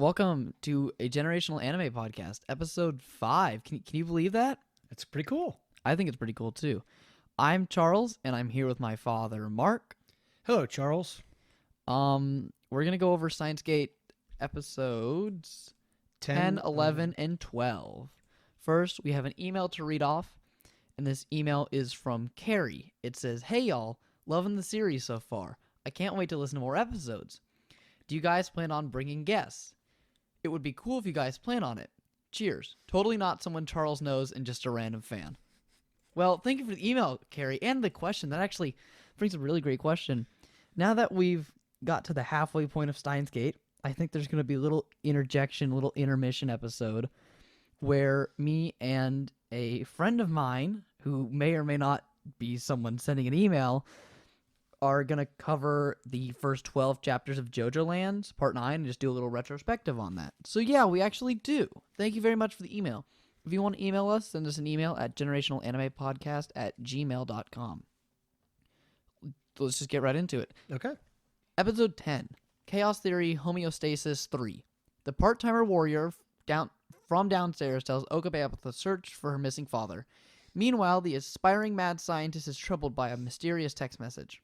Welcome to a Generational Anime Podcast, episode 5. Can you believe that? That's pretty cool. I think it's pretty cool, too. I'm Charles, and I'm here with my father, Mark. Hello, Charles. We're going to go over Steins Gate episodes 10, 11, and 12. First, we have an email to read off, and this email is from Carrie. It says, "Hey, y'all. Loving the series so far. I can't wait to listen to more episodes. Do you guys plan on bringing guests? It would be cool if you guys plan on it. Cheers. Totally not someone Charles knows and just a random fan." Well, thank you for the email, Carrie, and the question. That actually brings a really great question. Now that we've got to the halfway point of Steins Gate, I think there's going to be a little interjection, little intermission episode where me and a friend of mine, who may or may not be someone sending an email, are going to cover the first 12 chapters of JoJo Land, Part 9, and just do a little retrospective on that. So yeah, we actually do. Thank you very much for the email. If you want to email us, send us an email at generationalanimepodcast@gmail.com. Let's just get right into it. Okay. Episode 10, Chaos Theory Homeostasis 3. The part-timer warrior from downstairs tells Okabe about the search for her missing father. Meanwhile, the aspiring mad scientist is troubled by a mysterious text message.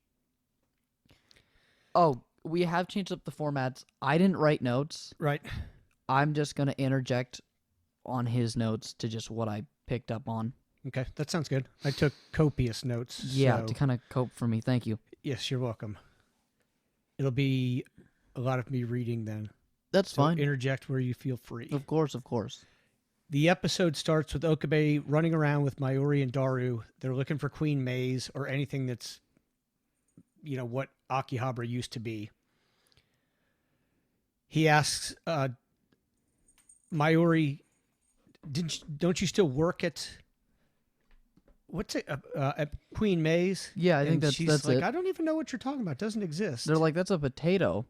Oh, we have changed up the formats. I didn't write notes. Right. I'm just going to interject on his notes to just what I picked up on. Okay, that sounds good. I took copious notes. Yeah, so to kind of cope for me. Thank you. yes, you're welcome. It'll be a lot of me reading then. That's So fine. interject where you feel free. Of course, of course. The episode starts with Okabe running around with Mayuri and Daru. They're looking for Queen Maze or anything that's, what Akihabara used to be. He asks Mayuri, don't you still work at at Queen Maze? Yeah, I think And that's like, it. I don't even know what you're talking about. It doesn't exist. They're like, that's a potato.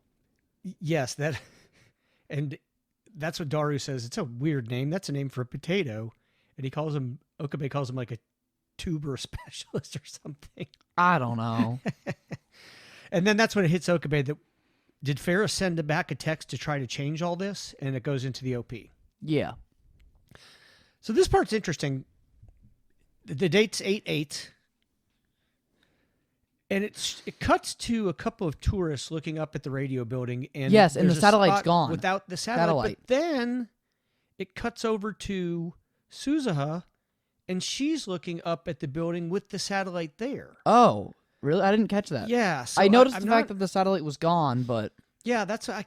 Yes, that, and that's what Daru says. It's a weird name. That's a name for a potato, and Okabe calls him like a tuber specialist or something. I don't know. And then that's when it hits Okabe that did Ferris send back a text to try to change all this, and it goes into the OP. Yeah. So this part's interesting. The date's 8/8. And it cuts to a couple of tourists looking up at the radio building. And Yes, and the there's a satellite's spot gone. without the satellite. But then it cuts over to Suzuha, and she's looking up at the building with the satellite there. Oh, really? I didn't catch that. Yeah. So I noticed I'm the fact that the satellite was gone, but Yeah, that's I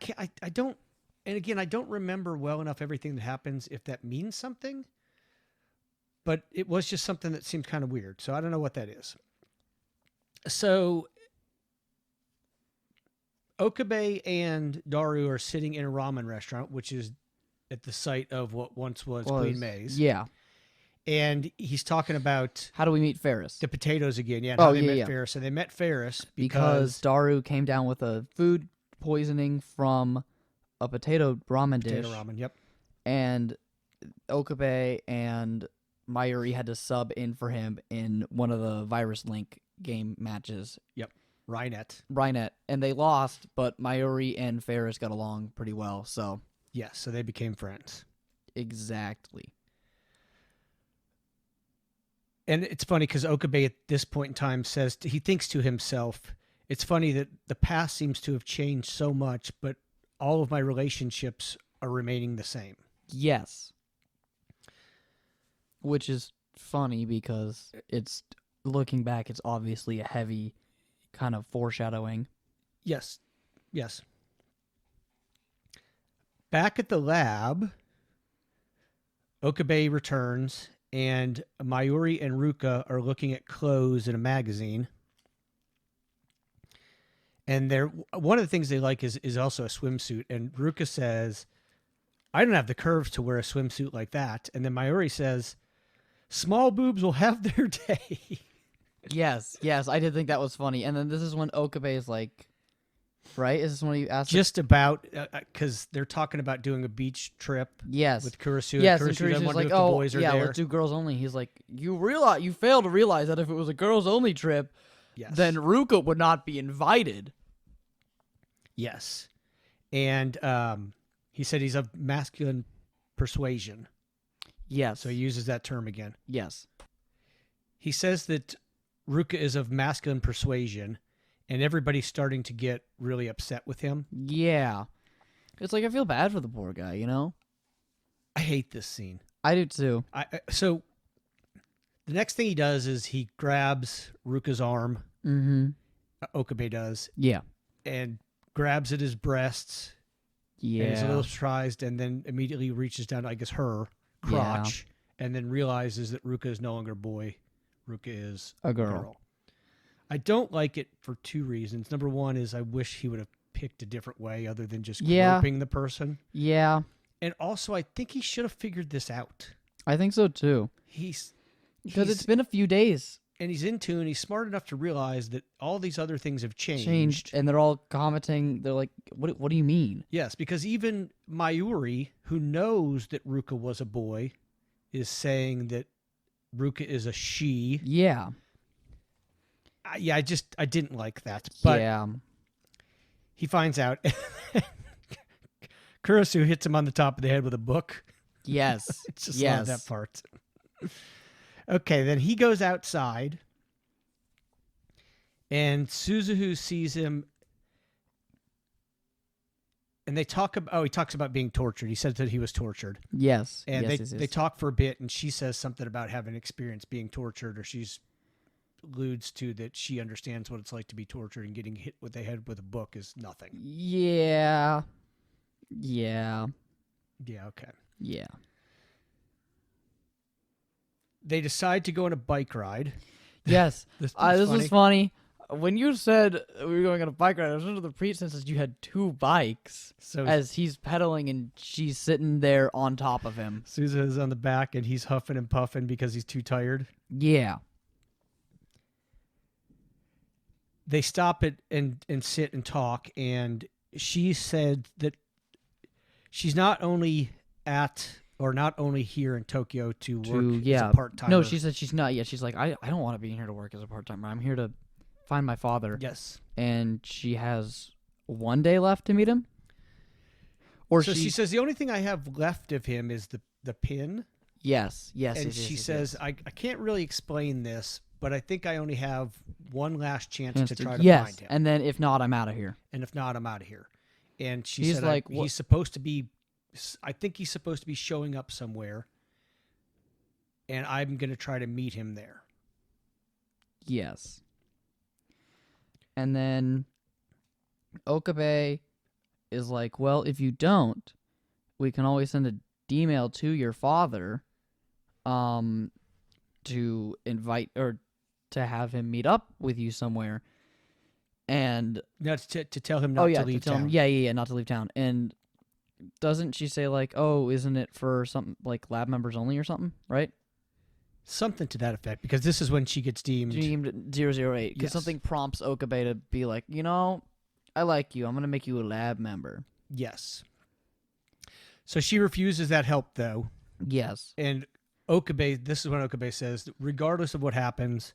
don't. And again, I don't remember well enough everything that happens if that means something. But it was just something that seemed kind of weird. So I don't know what that is. So Okabe and Daru are sitting in a ramen restaurant, which is at the site of what once was Queen Maze. Yeah. And he's talking about How do we meet Ferris? the potatoes again. Yeah, and Oh, how they yeah, met yeah. Ferris. And they met Ferris Because Daru came down with a food poisoning from a potato ramen dish. potato ramen. Yep. And Okabe and Mayuri had to sub in for him in one of the Virus Link game matches. Yep. Rynet. And they lost, but Mayuri and Ferris got along pretty well, so. Yes, so they became friends. Exactly. And it's funny because Okabe at this point in time says, he thinks to himself, it's funny that the past seems to have changed so much, but all of my relationships are remaining the same. Yes. Which is funny because it's, looking back, it's obviously a heavy kind of foreshadowing. Yes. Yes. Back at the lab, Okabe returns, and Mayuri and Ruka are looking at clothes in a magazine. And one of the things they like is also a swimsuit. And Ruka says, I don't have the curves to wear a swimsuit like that. And then Mayuri says, small boobs will have their day. Yes, I did think that was funny. And then this is when Okabe is like, right? Is this when he asked? Just about, because they're talking about doing a beach trip. Yes. With Kurisu. Yes, and Kurisu doesn't Kurisu's want to like, know if the oh, boys are yeah, there. let's do girls only. He's like, you fail to realize that if it was a girls only trip, Yes. then Ruka would not be invited. Yes. And He said he's of masculine persuasion. Yes. So he uses that term again. Yes. He says that Ruka is of masculine persuasion, and everybody's starting to get really upset with him. Yeah. It's like I feel bad for the poor guy, you know? I hate this scene. I do too. So the next thing he does is he grabs Ruka's arm. Mm-hmm. Okabe does. Yeah. And grabs at his breasts. Yeah. And is a little surprised, and then immediately reaches down to, I guess, her crotch, and then realizes that Ruka is no longer a boy. Ruka is a girl. I don't like it for two reasons. Number one is I wish he would have picked a different way other than just groping the person. Yeah. And also, I think he should have figured this out. I think so too. Because it's been a few days. And he's in tune. He's smart enough to realize that all these other things have changed. And they're all commenting. They're like, what do you mean? Yes, because even Mayuri, who knows that Ruka was a boy, is saying that Ruka is a she. Yeah. I didn't like that. But yeah. He finds out. Kurisu hits him on the top of the head with a book. Yes. I just love that part. Okay, then he goes outside, and Suzuhu sees him, and they talk about. Oh, he talks about being tortured. He said that he was tortured. Yes, and yes, they talk for a bit, and she says something about having experience being tortured, or she's alludes to that she understands what it's like to be tortured, and getting hit with the head with a book is nothing. Yeah. Okay. Yeah. They decide to go on a bike ride. Yes. This was funny. When you said we were going on a bike ride, I was under the pretense that you had two bikes. So as he's pedaling and she's sitting there on top of him. Sousa is on the back and he's huffing and puffing because he's too tired. Yeah. They stop it and sit and talk, and she said that she's not only here in Tokyo to work as a part-timer. No, she said she's not yet. She's like, I don't want to be here to work as a part-timer. I'm here to find my father. Yes. And she has one day left to meet him? She says, the only thing I have left of him is the pin. Yes. And she says, I can't really explain this, but I think I only have one last chance to try to find him. And then if not, I'm out of here. And she said, like, he's supposed to be, I think he's supposed to be showing up somewhere, and I'm going to try to meet him there. Yes. And then Okabe is like, well, if you don't, we can always send an email to your father to invite or to have him meet up with you somewhere. And to tell him not to leave town. Not to leave town. And doesn't she say like, oh, isn't it for something like lab members only or something, right? Something to that effect, because this is when she gets deemed 008. Because something prompts Okabe to be like, I like you. I'm going to make you a lab member. Yes. So she refuses that help, though. Yes. And Okabe, this is when Okabe says, regardless of what happens,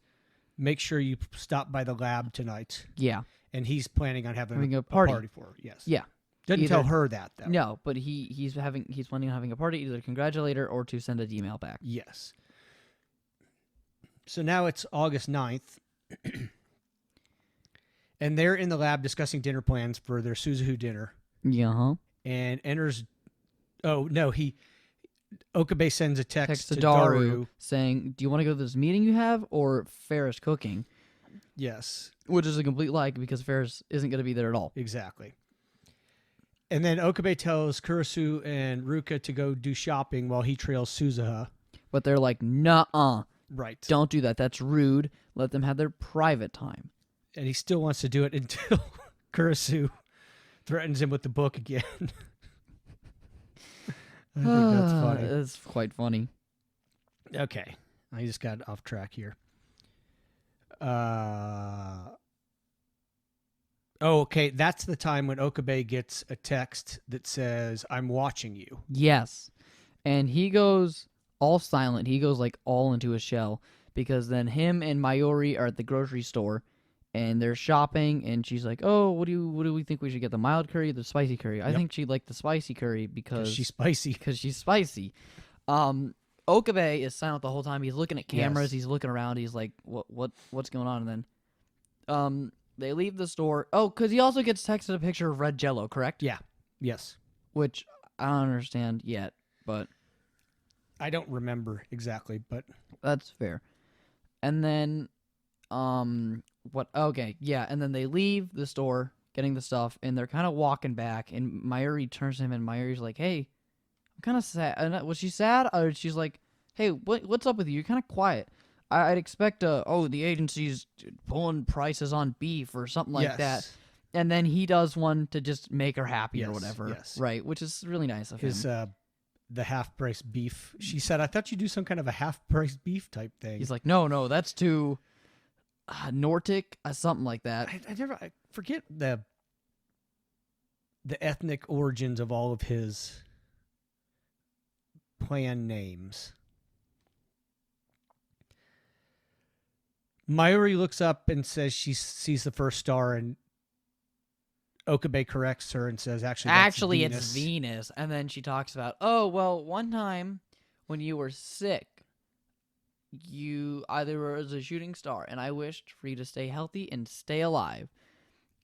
make sure you stop by the lab tonight. Yeah. And he's planning on having a party for her. Yes. Yeah. Doesn't tell her that, though. No, but he's planning on having a party, either to congratulate her or to send an email back. Yes. So now it's August 9th. And they're in the lab discussing dinner plans for their Suzuhu dinner. Yeah. And enters... Oh, no, Okabe sends a text to Daru saying, do you want to go to this meeting you have or Ferris cooking? Yes. Which is a complete lie because Ferris isn't going to be there at all. Exactly. And then Okabe tells Kurisu and Ruka to go do shopping while he trails Suzuha. But they're like, nuh-uh. Right. Don't do that. That's rude. Let them have their private time. And he still wants to do it until Kurisu threatens him with the book again. I think that's funny. It's quite funny. Okay. I just got off track here. Okay. That's the time when Okabe gets a text that says, I'm watching you. Yes. And he goes all silent. He goes like all into a shell because then him and Mayuri are at the grocery store and they're shopping, and she's like, "Oh, what do we think we should get? The mild curry, or the spicy curry?" I think she'd like the spicy curry because she's spicy. Because she's spicy. Okabe is silent the whole time. He's looking at cameras. He's looking around. He's like, what's going on? And then, they leave the store. Oh, because he also gets texted a picture of red Jello, correct? Yeah. Yes. Which I don't understand yet, but I don't remember exactly, but that's fair. And then, what? Okay, yeah. And then they leave the store, getting the stuff, and they're kind of walking back. And Mayuri turns to him, and Mayuri's like, "Hey, I'm kind of sad." And was she sad, or she's like, "Hey, what's up with you? You're kind of quiet. I'd expect the agency's pulling prices on beef or something like that." And then he does one to just make her happy or whatever, right? Which is really nice of him. The half-price beef. She said, "I thought you'd do some kind of a half-price beef type thing." He's like, "No, that's too Nordic, something like that." I forget the ethnic origins of all of his clan names. Mayuri looks up and says she sees the first star, and Okabe corrects her and says, actually, it's Venus. And then she talks about, "Oh, well, one time when you were sick, there was a shooting star, and I wished for you to stay healthy and stay alive."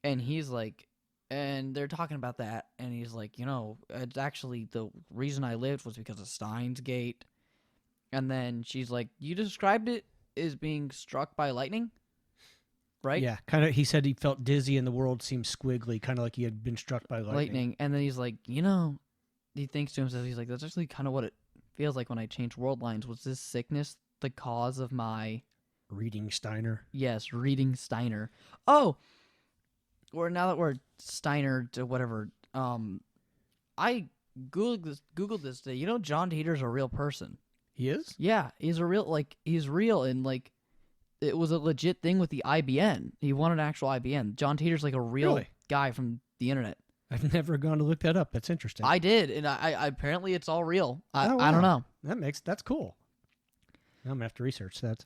And he's like, and they're talking about that, and he's like, "It's actually the reason I lived was because of Steins Gate." And then she's like, "You described it as being struck by lightning?" Right? Yeah, kind of. He said he felt dizzy and the world seemed squiggly, kind of like he had been struck by lightning. And then he's like, he thinks to himself, he's like, "That's actually kind of what it feels like when I changed world lines. Was this sickness the cause of my reading Steiner?" Yes, reading Steiner. Oh, or now that we're Steiner to whatever, I Googled this today. John Teeter's a real person. He is? Yeah, he's real, and like it was a legit thing with the IBN. He won an actual IBN. John Teeter's like a real guy from the internet. I've never gone to look that up. That's interesting. I did, and I apparently it's all real. Wow. I don't know. That's cool. Now I'm gonna have to research that.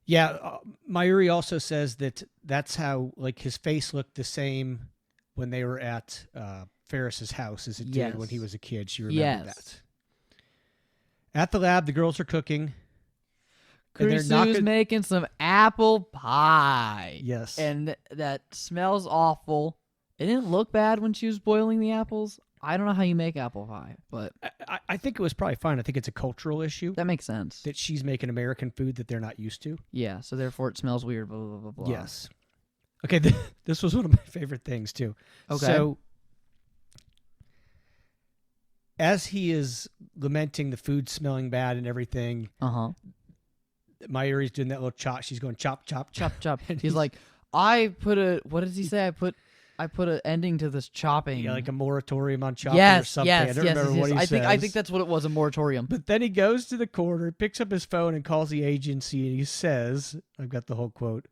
Yeah, Mayuri also says that's how like his face looked the same when they were at Ferris's house as it did when he was a kid. She remembered that. At the lab, the girls are cooking. Kurisu's making some apple pie. Yes. And that smells awful. It didn't look bad when she was boiling the apples. I don't know how you make apple pie, but I think it was probably fine. I think it's a cultural issue. That makes sense. That she's making American food that they're not used to. Yeah, so therefore it smells weird, blah, blah, blah, blah. Yes. Okay, this was one of my favorite things, too. Okay. So, as he is lamenting the food smelling bad and everything, Mayuri's doing that little chop. She's going chop, chop, chop, chop. He's like, what does he say? I put an ending to this chopping. Yeah, like a moratorium on chopping or something. I don't remember what he says. I think that's what it was, a moratorium. But then he goes to the corner, picks up his phone, and calls the agency, and he says, I've got the whole quote,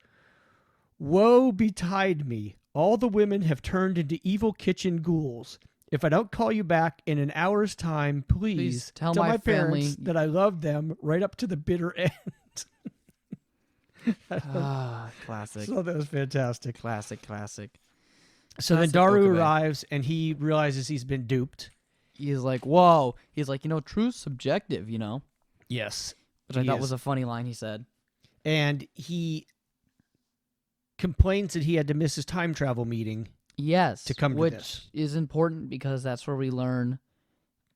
"Woe betide me. All the women have turned into evil kitchen ghouls. If I don't call you back in an hour's time, please tell my parents that I love them right up to the bitter end." Classic. So that was fantastic. Classic. So then Daru arrives, and he realizes he's been duped. He's like, whoa. He's like, truth's subjective, Yes. Which I thought was a funny line he said. And he complains that he had to miss his time travel meeting. Yes. To come to this. Which is important because that's where we learn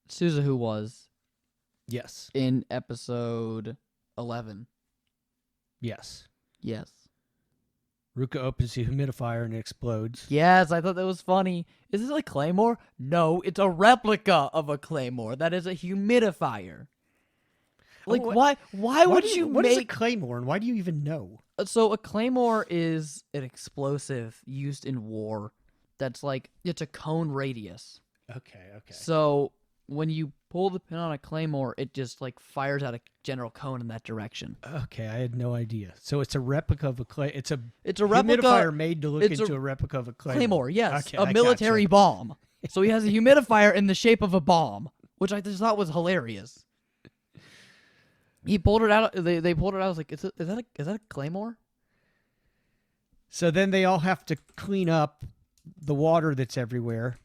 Suzuhu was. Yes. In episode 11. Yes. Ruka opens the humidifier and it explodes. Yes, I thought that was funny. Is this a Claymore? No, it's a replica of a Claymore. That is a humidifier. Like, why would you make... What is a Claymore and why do you even know? So a Claymore is an explosive used in war that's like, it's a cone radius. Okay. So when you pull the pin on a Claymore, it just like fires out a general cone in that direction. Okay, I had no idea. So it's a replica of a It's a replica, humidifier made to look into a replica of a Claymore. Yes, okay, a military bomb. So he has a humidifier in the shape of a bomb, which I just thought was hilarious. He pulled it out. They pulled it out. I was like, is that a claymore? So then they all have to clean up the water that's everywhere,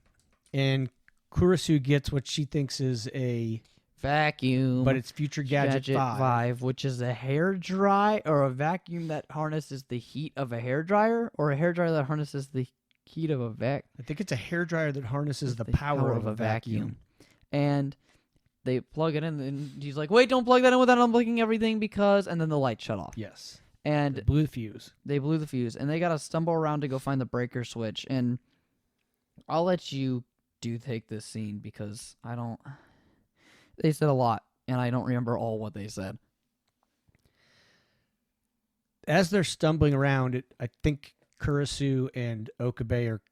and Kurisu gets what she thinks is a vacuum, but it's Future Gadget 5, which is a hair dry or a vacuum that harnesses the heat of a hair dryer, or a hair dryer that harnesses the heat of a vac. I think it's a hair dryer that harnesses the power of a vacuum. And they plug it in, and he's like, "Wait, don't plug that in without unplugging everything because," and then the light shut off. Yes. And they blew the fuse. They blew the fuse, and they gotta stumble around to go find the breaker switch. And I'll let you take this scene because I don't. They said a lot, and I don't remember all what they said. As they're stumbling around, I think Kurisu and Okabe are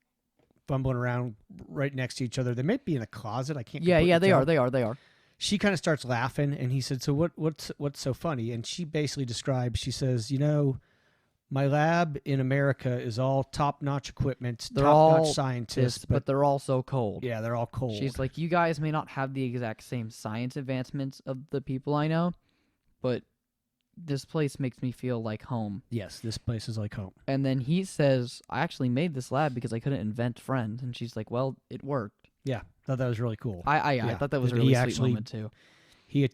fumbling around right next to each other. They might be in a closet. I can't. Yeah, they are. They are. She kind of starts laughing, and he said, "So what's so funny?" And she basically describes. She says, "My lab in America is all top-notch equipment, top-notch scientists, but they're all so cold." Yeah, they're all cold. She's like, "You guys may not have the exact same science advancements of the people I know, but this place makes me feel like home." Yes, this place is like home. And then he says, "I actually made this lab because I couldn't invent friends." And she's like, "Well, it worked." Yeah, thought that was really cool. I thought that was a really sweet moment too.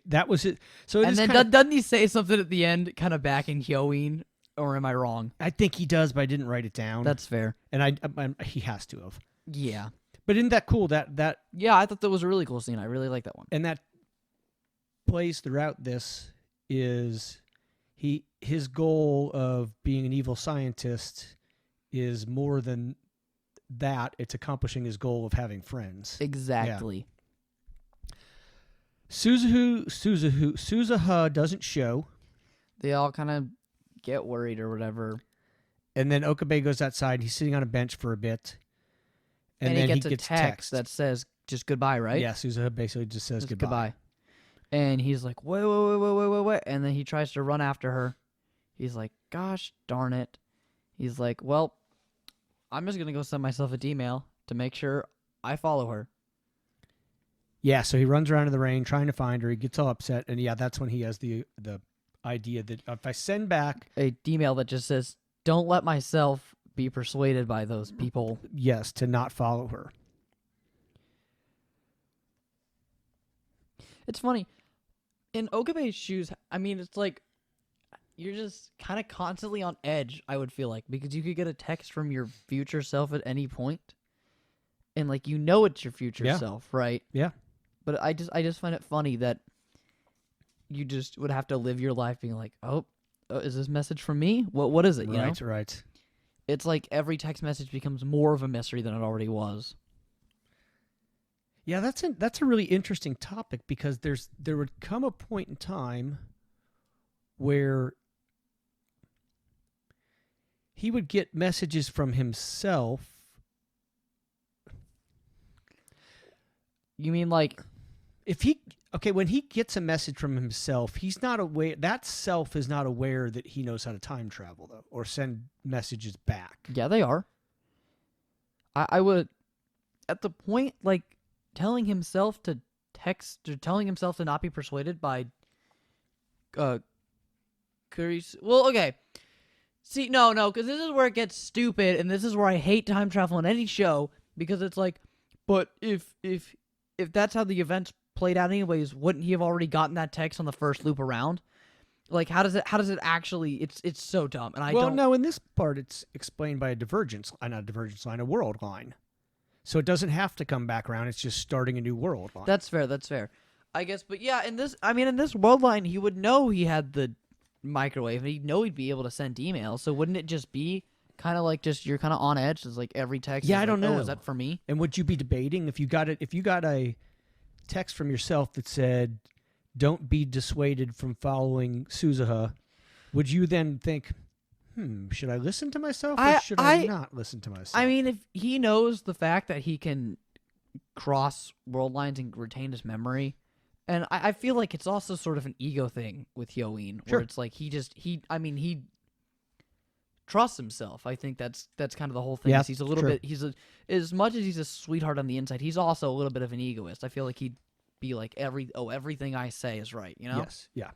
That was it. So and then doesn't he say something at the end, kind of backing Hyoin, or am I wrong? I think he does, but I didn't write it down. That's fair. And he has to have. Yeah. But isn't that cool? That yeah, I thought that was a really cool scene. I really like that one. And that plays throughout this is his goal of being an evil scientist is more than that. It's accomplishing his goal of having friends. Exactly. Yeah. Suzuha doesn't show. They all kind of get worried or whatever. And then Okabe goes outside. He's sitting on a bench for a bit. And then he gets a text that says just goodbye, right? Yeah, Suzuha basically just says goodbye. And he's like, wait. And then he tries to run after her. He's like, gosh darn it. He's like, well, I'm just going to go send myself a D-mail to make sure I follow her. Yeah, so he runs around in the rain trying to find her. He gets all upset. And yeah, that's when he has the idea that if I send back a D-mail that just says, don't let myself be persuaded by those people. Yes, to not follow her. It's funny. In Okabe's shoes, I mean, it's like you're just kind of constantly on edge, I would feel like, because you could get a text from your future self at any point, and like it's your future self, right? Yeah. But I just find it funny that you just would have to live your life being like, oh, is this message from me? What is it? You know? Right. It's like every text message becomes more of a mystery than it already was. Yeah, that's a really interesting topic because there would come a point in time where he would get messages from himself. You mean like when he gets a message from himself, he's not aware, that self is not aware that he knows how to time travel though, or send messages back. Yeah, they are. I would, at the point, like, telling himself to text, or telling himself to not be persuaded by Curry's. Well, okay. See, no, because this is where it gets stupid, and this is where I hate time travel in any show, because it's like, but if that's how the events played out anyways, wouldn't he have already gotten that text on the first loop around? Like, how does it actually? It's so dumb, and I don't. Well, no, in this part, it's explained by a world line. So it doesn't have to come back around. It's just starting a new world line. That's fair. I guess, but yeah, in this world line, he would know he had the microwave, and he'd know he'd be able to send emails. So wouldn't it just be kind of like you're kind of on edge? It's like every text. Yeah, I like, don't know. Oh, is that for me? And would you be debating if you got a text from yourself that said, "Don't be dissuaded from following Suzuha," would you then think, should I listen to myself or should I not listen to myself? I mean, if he knows the fact that he can cross world lines and retain his memory, and I feel like it's also sort of an ego thing with Hyoin, where it's like he trusts himself. I think that's kind of the whole thing. Yeah, He's a little bit. As much as he's a sweetheart on the inside, he's also a little bit of an egoist. I feel like he'd be like everything I say is right. You know? Yes. Yeah.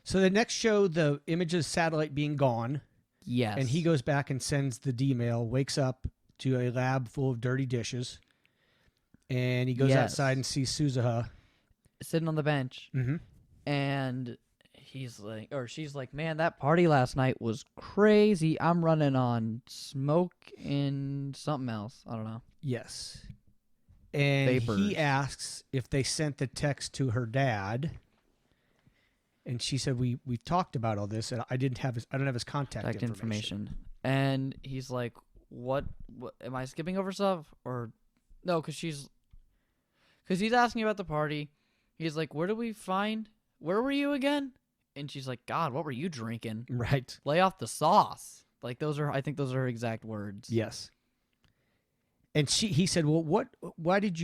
So the next show, the image of the satellite being gone, Yes. and he goes back and sends the D-mail, wakes up to a lab full of dirty dishes, and he goes outside and sees Suzuha sitting on the bench, and he's like, or she's like, man, that party last night was crazy. I'm running on smoke and something else. I don't know. Yes. And Vapors. he asks if they sent the text to her dad. And she said, we've talked about all this, and I don't have his contact information. And he's like, what am I skipping over stuff? Or no, because he's asking about the party. He's like, where were you again? And she's like, God, what were you drinking? Right. Lay off the sauce. Like, I think those are her exact words. Yes. And he said, well, how did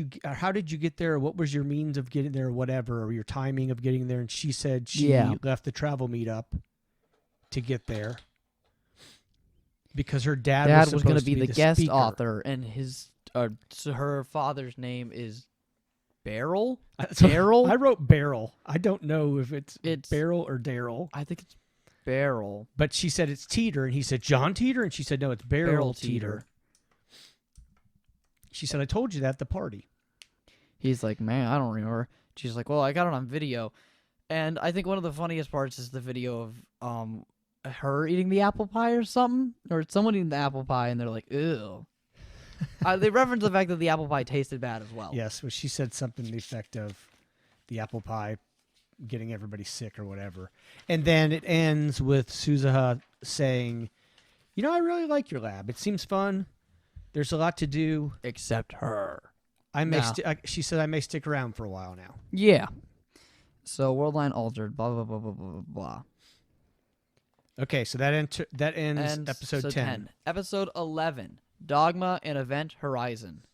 you get there? What was your means of getting there or whatever, or your timing of getting there? And she said she left the travel meetup to get there because her dad was going to be the guest speaker. author, and her father's name is Beryl? Beryl? I wrote Beryl. I don't know if it's Beryl or Daryl. I think it's Beryl. But she said it's Teeter, and he said John Teeter, and she said, no, it's Beryl Teeter. She said, I told you that at the party. He's like, man, I don't remember. She's like, well, I got it on video. And I think one of the funniest parts is the video of her eating the apple pie or something. Or someone eating the apple pie, and they're like, ew. They reference the fact that the apple pie tasted bad as well. Yes, well, she said something to the effect of the apple pie getting everybody sick or whatever. And then it ends with Suzuha saying, you know, I really like your lab. It seems fun. There's a lot to do. Except her. She said I may stick around for a while now. Yeah. So world line altered. Blah blah blah blah blah blah. Okay, so that ends episode 10. Episode 11. Dogma and Event Horizon.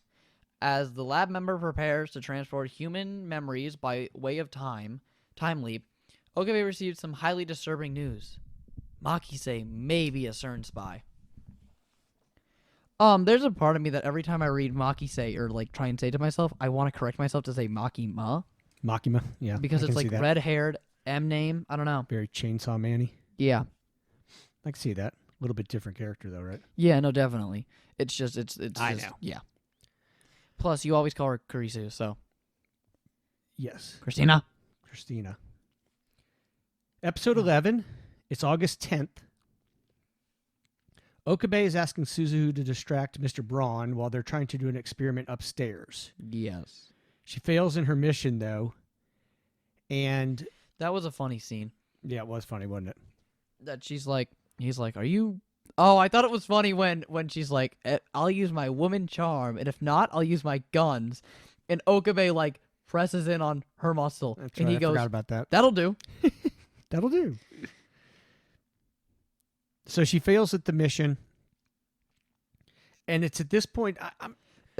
As the lab member prepares to transport human memories by way of time leap, Okabe received some highly disturbing news. Makise may be a CERN spy. There's a part of me that every time I read Makise or like try and say to myself, I want to correct myself to say Makima. Makima, yeah. Because it's like red-haired M name. I don't know. Very Chainsaw Man-y. Yeah. I can see that. A little bit different character though, right? Yeah, no, definitely. It's just I know. Yeah. Plus, you always call her Kurisu, so. Yes. Christina. Episode 11. It's August 10th. Okabe is asking Suzuha to distract Mr. Braun while they're trying to do an experiment upstairs. Yes. She fails in her mission, though. And that was a funny scene. Yeah, it was funny, wasn't it? That he's like, are you... Oh, I thought it was funny when she's like, I'll use my woman charm, and if not, I'll use my guns. And Okabe, like, presses in on her muscle. That's and right, he goes, I forgot about that. That'll do. That'll do. So she fails at the mission. And it's at this point...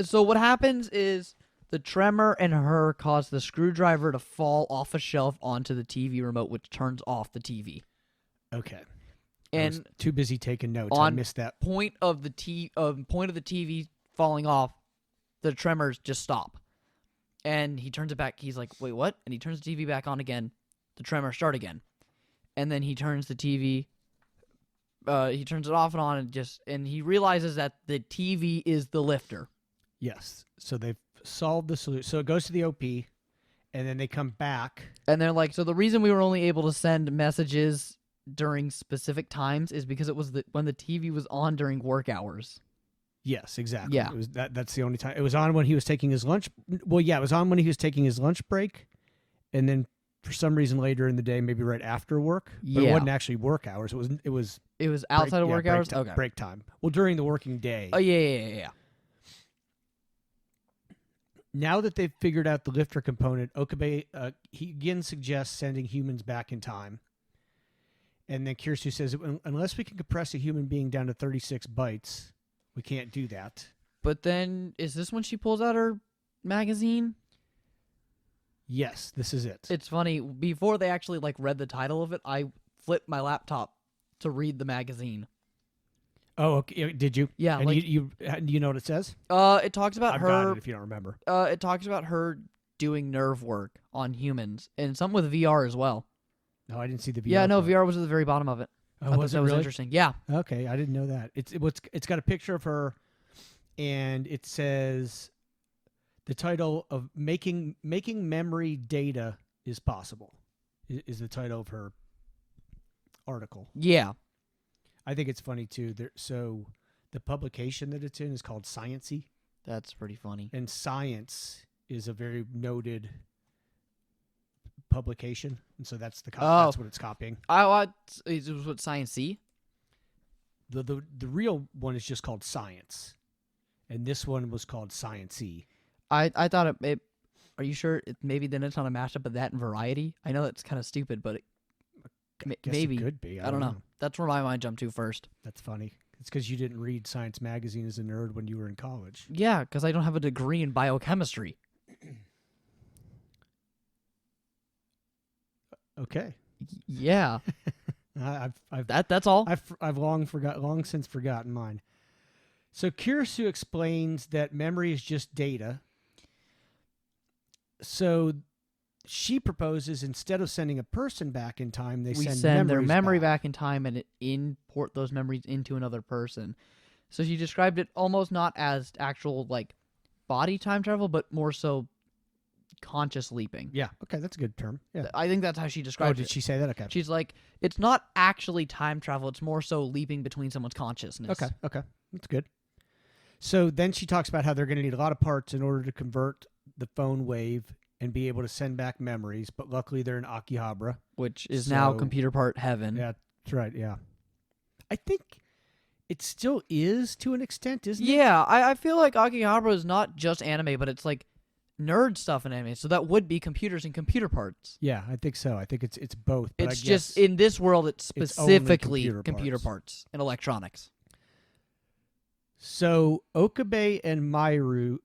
So what happens is the tremor and her cause the screwdriver to fall off a shelf onto the TV remote, which turns off the TV. Okay. And I was too busy taking notes. I missed that. Point of the TV falling off, the tremors just stop. And he turns it back. He's like, wait, what? And he turns the TV back on again. The tremors start again. And then he turns the TV... he turns it off and on, and he realizes that the TV is the lifter. Yes. So they've solved the solution. So it goes to the OP, and then they come back. And they're like, so the reason we were only able to send messages during specific times is because it was when the TV was on during work hours. Yes, exactly. Yeah. It was that's the only time. It was on when he was taking his lunch. Well, yeah, it was on when he was taking his lunch break, and then for some reason later in the day, maybe right after work. But it wasn't actually work hours. It was outside of work hours? Okay. Break time. Well, during the working day. Oh, yeah. Now that they've figured out the lifter component, Okabe, he again suggests sending humans back in time. And then Kirsu says, unless we can compress a human being down to 36 bytes, we can't do that. But then, is this when she pulls out her magazine? Yes, this is it. It's funny. Before they actually read the title of it, I flipped my laptop to read the magazine. Oh, okay. Did you? Yeah. And you know what it says? It talks about I've her. got it if you don't remember. It talks about her doing nerve work on humans and some with VR as well. Oh, I didn't see the VR. Yeah, no, part. VR was at the very bottom of it. Oh, I was thought it that was really? interesting. Yeah. Okay, I didn't know that. It's got a picture of her, and it says the title of making memory data is possible is the title of her article. Yeah. I think it's funny too. So the publication that it's in is called Sciencey, That's pretty funny. and Science is a very noted publication, and so that's that's what it's copying. It was what Science C? The real one is just called Science, and this one was called Sciencey. I thought it are you sure maybe then it's on a mashup of that and Variety? I know that's kind of stupid, but Guess maybe. it could be. I don't know. That's where my mind jumped to first. That's funny. It's because you didn't read Science magazine as a nerd when you were in college. Yeah, because I don't have a degree in biochemistry. Okay. Yeah. I've That's all. I've long since forgotten mine. So Kirsu explains that memory is just data. So she proposes instead of sending a person back in time, we send their memory back in time and import those memories into another person. So she described it almost not as actual like body time travel, but more so conscious leaping. Yeah. Okay, that's a good term. Yeah. I think that's how she described it. Did she say that? Okay. She's like, it's not actually time travel. It's more so leaping between someone's consciousness. Okay. That's good. So then she talks about how they're going to need a lot of parts in order to convert the phone wave and be able to send back memories. But luckily, they're in Akihabara, which is now computer part heaven. Yeah, that's right. Yeah. I think it still is to an extent, isn't it? Yeah, I feel like Akihabara is not just anime, but it's like nerd stuff in anime. So that would be computers and computer parts. Yeah, I think so. I think it's both. But It's just in this world, it's specifically computer computer parts and electronics. So Okabe and Mayuri.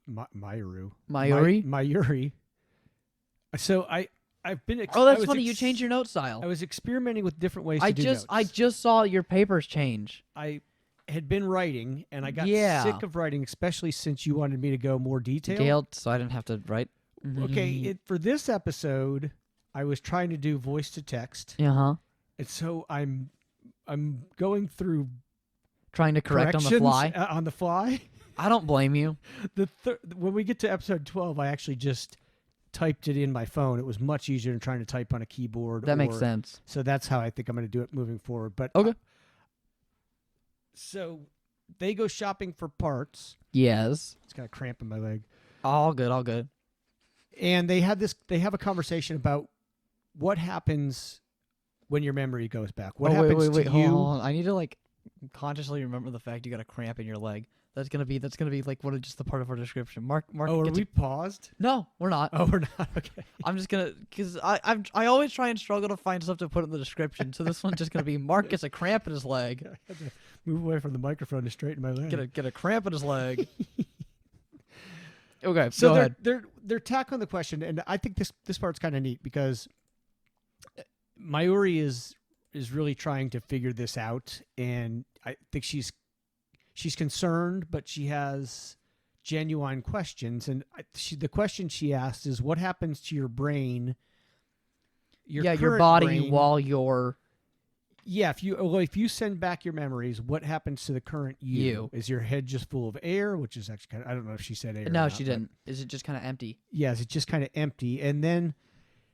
So I've been. That's funny. You changed your note style. I was experimenting with different ways to do notes. I just saw your papers change. I had been writing, and I got sick of writing, especially since you wanted me to go more detailed. So I didn't have to write. Okay, for this episode, I was trying to do voice to text. And so I'm going through trying to correct on the fly. On the fly. I don't blame you. When we get to episode 12, I actually just typed it in my phone. It was much easier than trying to type on a keyboard. That makes sense. So that's how I think I'm going to do it moving forward. But okay. So they go shopping for parts. Yes. It's got a cramp in my leg. All good. And they have a conversation about what happens when your memory goes back. What happens to you? Hold on. I need to like consciously remember the fact you got a cramp in your leg. That's gonna be like what is just the part of our description. Mark. Oh, are we paused? No, we're not. Oh, we're not. Okay. I'm just gonna because I always try and struggle to find stuff to put in the description. So this one's just gonna be Mark gets a cramp in his leg. I had to move away from the microphone to straighten my leg. Get a cramp in his leg. Okay, so go ahead. They're tackling the question, and I think this part's kind of neat because Mayuri is really trying to figure this out, and I think she's concerned, but she has genuine questions. And the question she asked is, "What happens to your brain? Your body brain, while you're." Yeah, if you send back your memories, what happens to the current you? Is your head just full of air, which is actually kind of, I don't know if she said air. No, she didn't. Is it just kind of empty? Yeah, is it just kind of empty? And then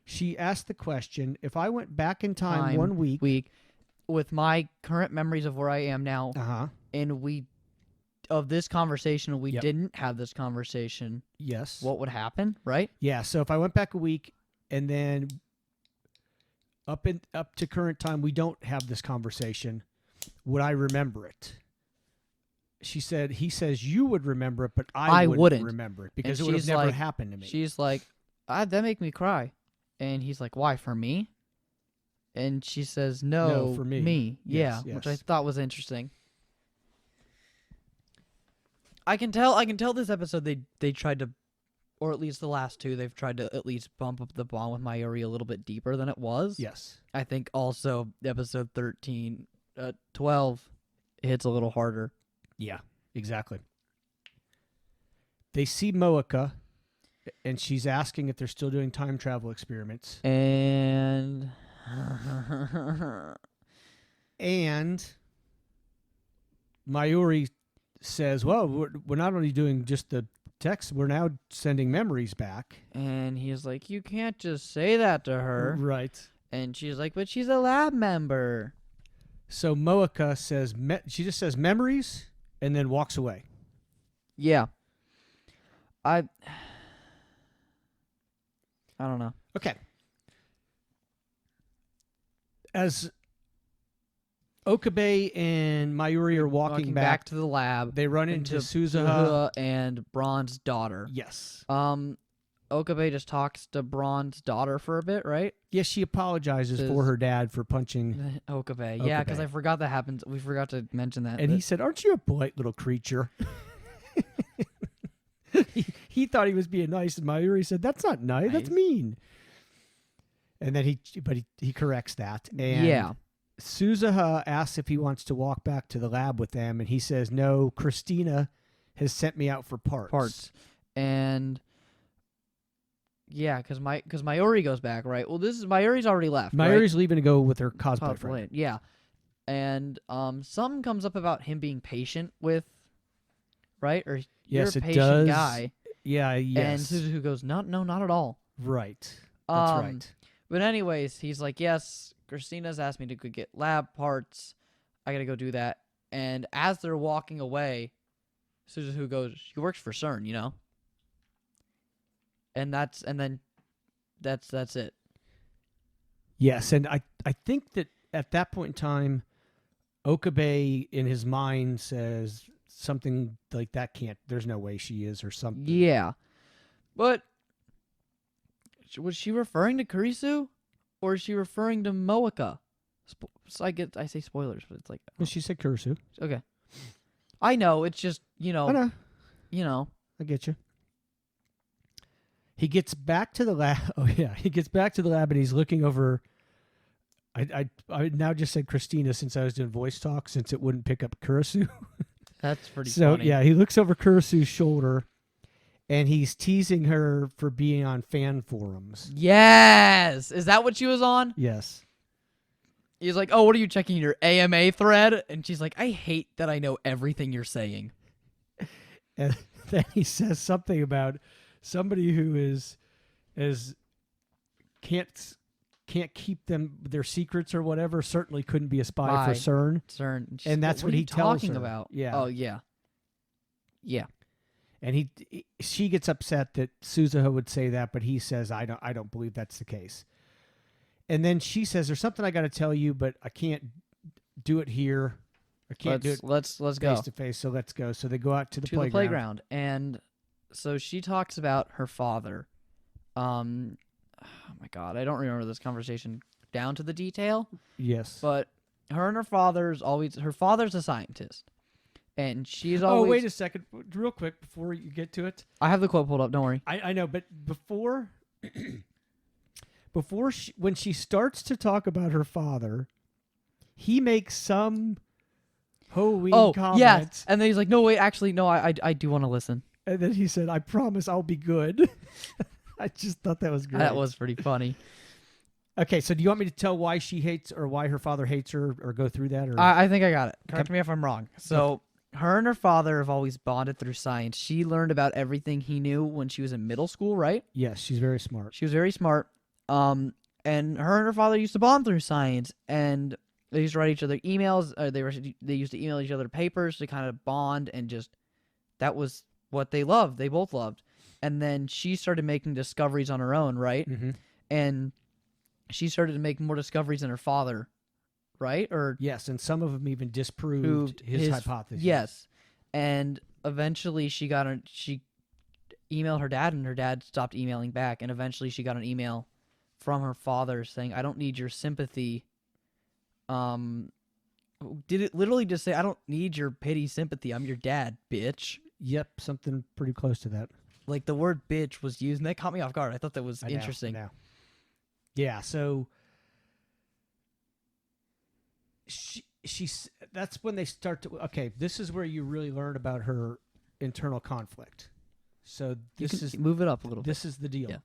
she asked the question, if I went back in time 1 week with my current memories of where I am now, and of this conversation, we didn't have this conversation. Yes. What would happen, right? Yeah, so if I went back a week and then up to current time, we don't have this conversation, would I remember it? He says you would remember it, but I wouldn't remember it because it would have never happened to me. She's like, that make me cry. And he's like, why, for me? And she says, no, for me. Yes, yes. Which I thought was interesting. I can tell this episode they tried to, or at least the last two, they've tried to at least bump up the bond with Mayuri a little bit deeper than it was. Yes. I think also episode 12 hits a little harder. Yeah, exactly. They see Moeka, and she's asking if they're still doing time travel experiments. And And Mayuri says, well, we're not only doing just the text, we're now sending memories back. And he's like, you can't just say that to her. Right. And she's like, but she's a lab member. So Moeka says, she just says memories and then walks away. Yeah. I don't know. Okay. As Okabe and Mayuri are walking back to the lab, they run into Suzuha and Braun's daughter. Yes. Okabe just talks to Braun's daughter for a bit, right? Yes, she apologizes for her dad for punching Okabe. Yeah, because I forgot that happened. We forgot to mention that. And he said, aren't you a polite little creature? he thought he was being nice, and Mayuri said, that's not nice. That's mean. And then he corrects that. And yeah. Suzuha asks if he wants to walk back to the lab with them, and he says, no, Christina has sent me out for parts. And yeah, because Mayuri goes back, right? Well, Mayuri's already left. Mayuri's leaving to go with her cosplay friend. Yeah. And something comes up about him being patient with, right? Or yes, you're a patient guy. Yeah, yes. And Suzuha goes, no, not at all. Right. That's right. But anyways, he's like, yes, Christina's asked me to go get lab parts. I gotta go do that. And as they're walking away, Suzuha goes, she works for CERN, you know? And that's it. Yes, and I think that at that point in time, Okabe in his mind says something like that there's no way she is or something. Yeah. But was she referring to Kurisu or is she referring to Moeka? So I say spoilers, but it's like Well, she said Kurisu. Okay. I know, it's just, I know. I get you. He gets back to the lab. Oh yeah, he gets back to the lab and he's looking over. I now just said Christina since I was doing voice talk since it wouldn't pick up Kurisu. That's pretty so, funny. Yeah, he looks over Kurisu's shoulder and he's teasing her for being on fan forums. Yes! Is that what she was on? Yes. He's like, oh, what are you checking, your AMA thread? And she's like, I hate that I know everything you're saying. And then he says something about somebody who can't keep their secrets or whatever certainly couldn't be a spy for CERN. And that's what he tells her. Talking about? Yeah. Oh yeah. Yeah. And she gets upset that Suzuha would say that, but he says, I don't believe that's the case. And then she says, there's something I got to tell you, but I can't do it here. I can't do it let's go face to face. So let's go. So they go out to the playground. And so she talks about her father. Oh my God, I don't remember this conversation down to the detail. Yes. But her and her father's a scientist. And she's always... Oh, wait a second. Real quick before you get to it. I have the quote pulled up. Don't worry. I know, but before when she starts to talk about her father, he makes some comment. Yes. And then he's like, no, wait, actually, no, I do want to listen. And then he said, I promise I'll be good. I just thought that was great. That was pretty funny. Okay, so do you want me to tell why she hates or why her father hates her or go through that? Or I think I got it. Correct me if I'm wrong. So her and her father have always bonded through science. She learned about everything he knew when she was in middle school, right? Yes, she's very smart. She was very smart. And her and her father used to bond through science, and they used to write each other emails. They used to email each other papers to kind of bond, and just that was what they loved. They both loved. And then she started making discoveries on her own, right? Mm-hmm. And she started to make more discoveries than her father, right? Or yes, and some of them even disproved his hypothesis. Yes, and eventually she emailed her dad, and her dad stopped emailing back. And eventually she got an email from her father saying, "I don't need your sympathy." Did it literally just say, "I don't need your pity, sympathy. I'm your dad, bitch"? Yep, something pretty close to that. Like the word "bitch" was used, and that caught me off guard. I thought that was interesting. I know. Yeah, so she's that's when they start to. Okay, this is where you really learn about her internal conflict. So this is move it up a little. This is the deal. Yeah.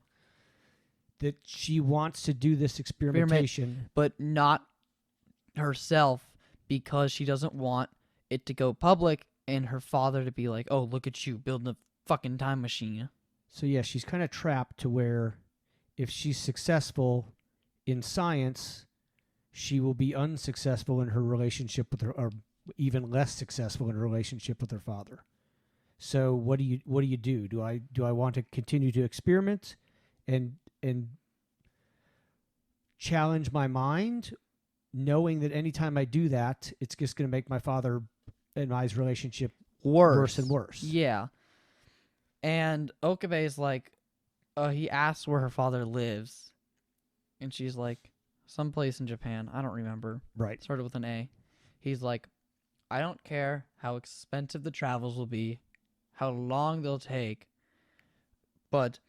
that she wants to do this experimentation. But not herself, because she doesn't want it to go public and her father to be like, oh, look at you building a fucking time machine. So yeah, she's kind of trapped to where if she's successful in science, she will be unsuccessful in her relationship with her, or even less successful in her relationship with her father. So what do you do? Do I want to continue to experiment and challenge my mind, knowing that anytime I do that, it's just going to make my father and I's relationship worse and worse? Yeah. And Okabe is like, he asks where her father lives, and she's like, someplace in Japan. I don't remember. Right. Started with an A. He's like, I don't care how expensive the travels will be, how long they'll take, but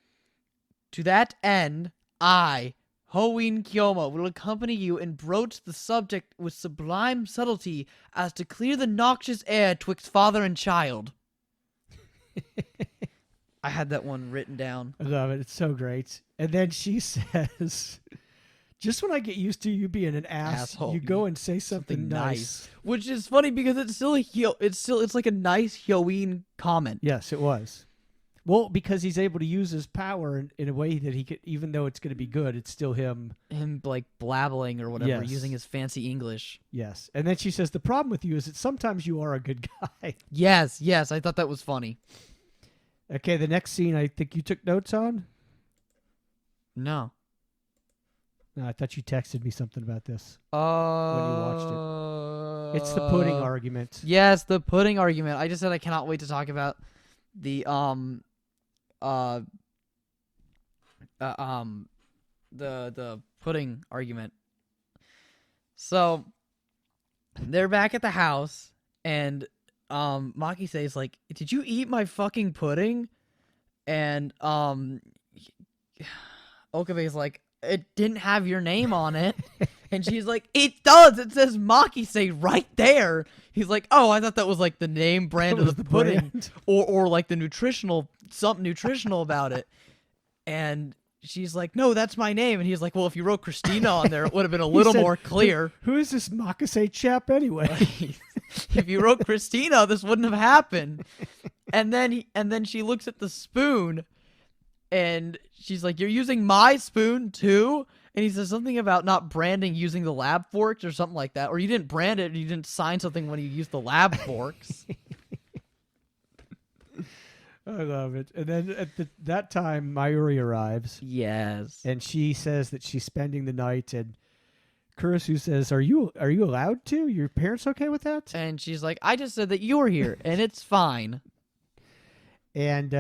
to that end, I, Hoin Kyoma, will accompany you and broach the subject with sublime subtlety as to clear the noxious air twixt father and child. I had that one written down. I love it. It's so great. And then she says, just when I get used to you being an asshole, you go and say something nice. Which is funny because it's like a nice Hyoin comment. Yes, it was. Well, because he's able to use his power in a way that he could, even though it's going to be good, it's still him like blabbling or whatever, Yes. using his fancy English. Yes. And then she says, the problem with you is that sometimes you are a good guy. Yes, I thought that was funny. Okay, the next scene I think you took notes on? No. No, I thought you texted me something about this. When you watched it. It's the pudding argument. Yes, the pudding argument. I just said I cannot wait to talk about the the pudding argument. So they're back at the house, and Maki says like, "Did you eat my fucking pudding?" And Okabe's like, "It didn't have your name on it." And she's like, "It does. It says Maki-say right there." He's like, "Oh, I thought that was like the name brand of the pudding, or like the something nutritional about it." And she's like, "No, that's my name." And he's like, "Well, if you wrote Christina on there, it would have been a little more clear." Who is this Makase chap anyway? If you wrote Christina, this wouldn't have happened. And then she looks at the spoon, and she's like, "You're using my spoon too?" And he says something about not branding using the lab forks or something like that. Or you didn't brand it, or you didn't sign something when you used the lab forks. I love it. And then at that time, Mayuri arrives. Yes. And she says that she's spending the night. And Kurisu says, Are you allowed to? Your parents okay with that? And she's like, "I just said that you're here, and it's fine." And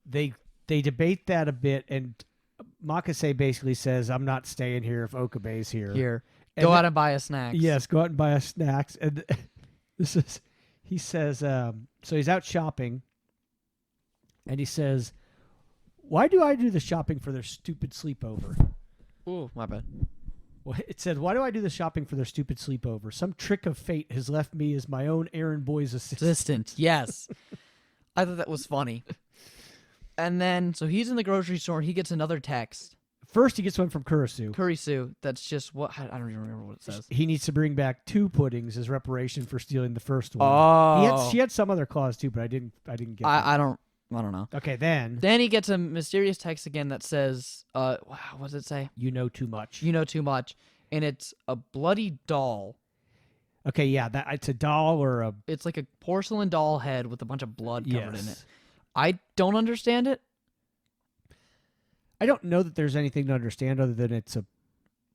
they debate that a bit, and Makase basically says, "I'm not staying here if Okabe's here." Go out and buy us snacks. Yes, go out and buy us snacks. And he says, so he's out shopping, and he says, "Why do I do the shopping for their stupid sleepover?" Ooh, my bad. Well, it said, "Why do I do the shopping for their stupid sleepover? Some trick of fate has left me as my own errand boy's assistant." Yes. I thought that was funny. And then, so he's in the grocery store, and he gets another text. First, he gets one from Kurisu. That's just what, I don't even remember what it says. He needs to bring back 2 puddings as reparation for stealing the first one. Oh. She had some other clause too, but I didn't get that. I don't know. Okay, then he gets a mysterious text again that says, what does it say? You know too much. You know too much. And it's a bloody doll. Okay, yeah, it's a doll or a... It's like a porcelain doll head with a bunch of blood covered in Yes. it. I don't understand it. I don't know that there's anything to understand other than it's a...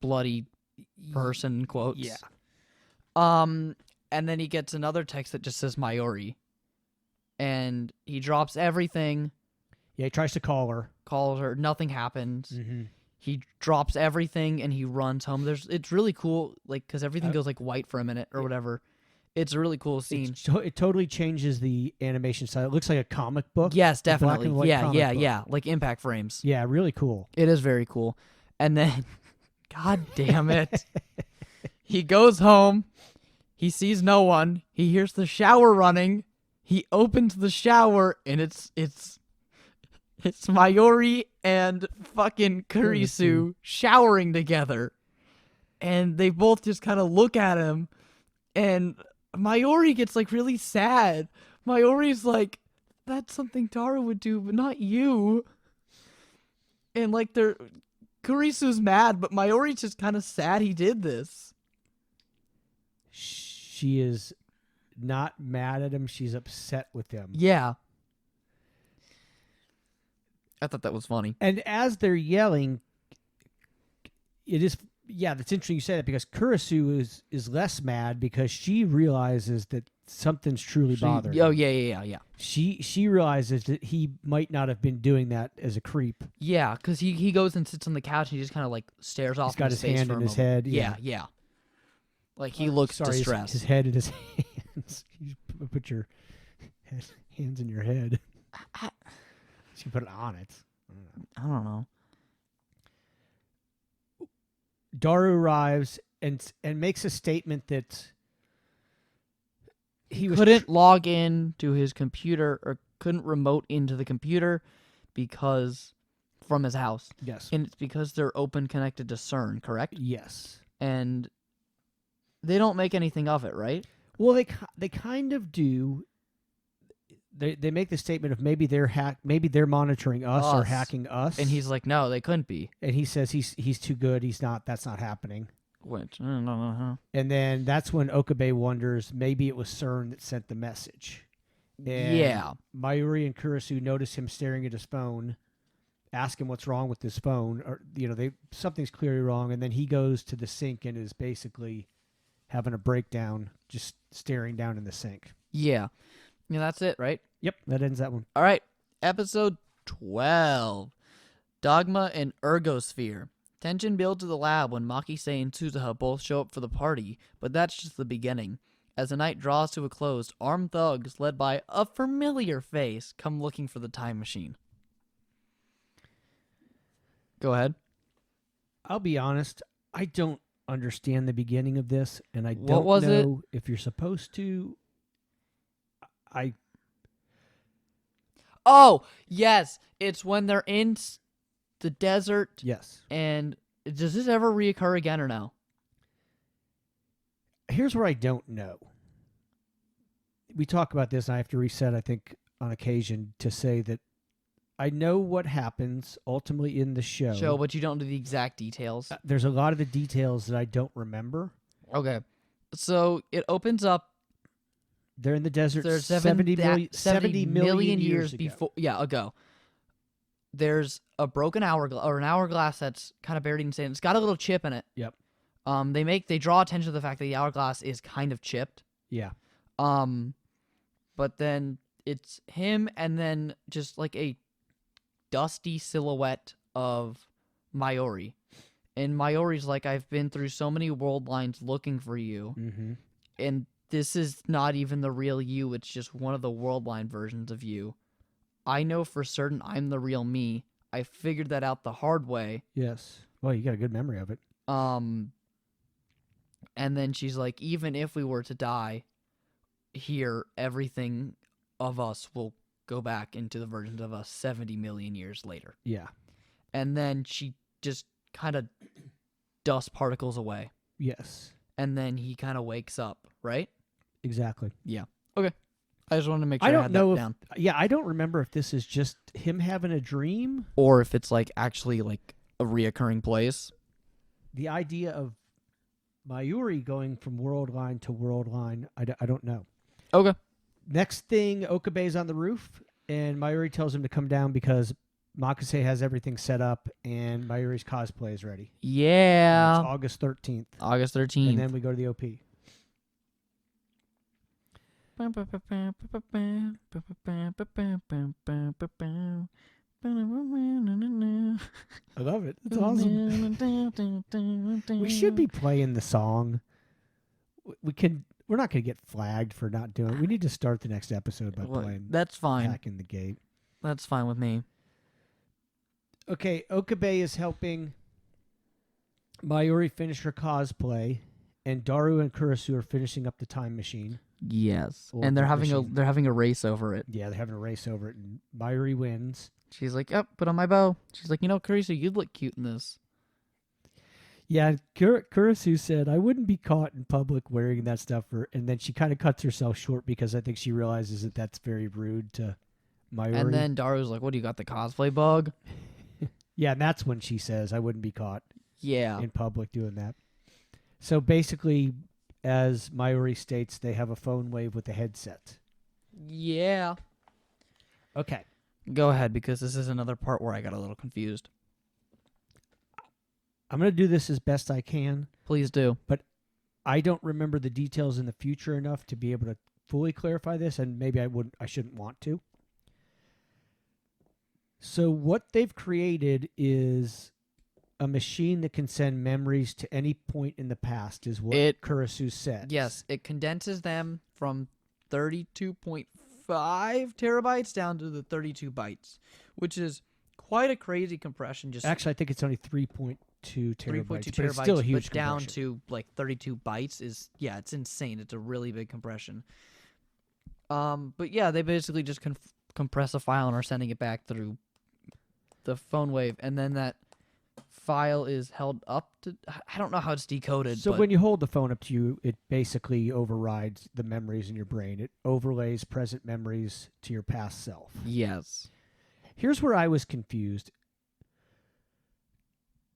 Bloody person, quotes. Yeah. And then he gets another text that just says Mayuri. And he drops everything. Yeah, he tries to call her. Calls her. Nothing happens. Mm-hmm. He drops everything and he runs home. It's really cool, like, because everything goes like white for a minute or whatever. It's a really cool scene. It totally changes the animation style. It looks like a comic book. Yes, Black definitely. and white comic book. Yeah. Like impact frames. Yeah, really cool. It is very cool. And then, God damn it, he goes home. He sees no one. He hears the shower running. He opens the shower, and it's It's Mayuri and fucking Kurisu showering together. And they both just kind of look at him. And Mayuri gets like really sad. Mayuri's like, that's something Tara would do, but not you. And like Kurisu's mad, but Mayuri's just kind of sad he did this. She is not mad at him. She's upset with him. Yeah. I thought that was funny. And as they're yelling, it is, that's interesting you say that, because Kurisu is less mad because she realizes that something's truly bothering him. Oh, yeah. She realizes that he might not have been doing that as a creep. Yeah, because he goes and sits on the couch and he just kind of like stares off. He's got his hand in his head. Yeah. Like he looks distressed. His head in his hands. You put your hands in your head. You put it on it. I don't know. Daru arrives and makes a statement that he couldn't log in to his computer, or couldn't remote into the computer because from his house. Yes. And it's because they're open connected to CERN, correct? Yes. And they don't make anything of it, right? Well, they kind of do. They make the statement of maybe they're monitoring us or hacking us. And he's like, no, they couldn't be. And he says he's too good. That's not happening. Which, I don't know. And then that's when Okabe wonders maybe it was CERN that sent the message. And yeah. Mayuri and Kurisu notice him staring at his phone, ask him what's wrong with his phone, or something's clearly wrong, and then he goes to the sink and is basically having a breakdown, just staring down in the sink. Yeah. Yeah, that's it, right? Yep, that ends that one. All right, episode 12, Dogma and Ergosphere. Tension builds at the lab when Maki-sei and Suzuha both show up for the party, but that's just the beginning. As the night draws to a close, armed thugs, led by a familiar face, come looking for the time machine. Go ahead. I'll be honest, I don't understand the beginning of this, and I don't know if you're supposed to. Oh, yes. It's when they're in the desert. Yes. And does this ever reoccur again or no? Here's where I don't know. We talk about this, and I have to reset, I think, on occasion to say that I know what happens ultimately in the show. But you don't know the exact details. There's a lot of the details that I don't remember. Okay. So it opens up. They're in the desert 70 million years ago. before. Yeah, ago. There's a broken hourglass, or an hourglass that's kind of buried in sand. It's got a little chip in it. Yep. They draw attention to the fact that the hourglass is kind of chipped. Yeah. But then it's him, and then just like a dusty silhouette of Mayuri. And Mayuri's like, I've been through so many world lines looking for you. Mm-hmm. And this is not even the real you. It's just one of the world line versions of you. I know for certain I'm the real me. I figured that out the hard way. Yes. Well, you got a good memory of it. And then she's like, even if we were to die here, everything of us will go back into the versions of us 70 million years later. Yeah. And then she just kind of dust particles away. Yes. And then he kind of wakes up, right? Exactly. Yeah. Okay. I just wanted to make sure I don't had know that down. Yeah, I don't remember if this is just him having a dream, or if it's like actually like a reoccurring place. The idea of Mayuri going from world line to world line, I don't know. Okay. Next thing, Okabe's on the roof, and Mayuri tells him to come down because Makase has everything set up, and Mayuri's cosplay is ready. Yeah. It's August 13th. August 13th. And then we go to the OP. I love it. It's awesome. We should be playing the song. We're not going to get flagged for not doing it. We need to start the next episode by playing. That's fine. Back in the Gate. That's fine with me. Okay, Okabe is helping Mayuri finish her cosplay, and Daru and Kurisu are finishing up the time machine. Yes. Or And they're the having machine. they're having a race over it. Yeah, they're having a race over it, and Mayuri wins. She's like, "Yep, put on my bow." She's like, Carissa, you'd look cute in this. Yeah, Kurisu said, I wouldn't be caught in public wearing that stuff. And then she kind of cuts herself short because I think she realizes that that's very rude to Mayuri. And then Daru's like, "What do you got, the cosplay bug?" Yeah, and that's when she says, I wouldn't be caught Yeah. in public doing that. So basically, as Mayuri states, they have a phone wave with a headset. Yeah. Okay. Go ahead, because this is another part where I got a little confused. I'm going to do this as best I can. Please do. I don't remember the details in the future enough to be able to fully clarify this, and maybe I shouldn't want to. So what they've created is a machine that can send memories to any point in the past, is what Kurisu said. Yes, it condenses them from 32.5 terabytes down to the 32 bytes, which is quite a crazy compression. Actually, I think it's only 3.2 terabytes, 3.2 but terabytes, it's still a huge but down compression. to like 32 bytes is, it's insane. It's a really big compression. But yeah, they basically just compress a file and are sending it back through the phone wave, and then that file is held up to, I don't know how it's decoded. So but when you hold the phone up to you, it basically overrides the memories in your brain. It overlays present memories to your past self. yes. Here's where I was confused.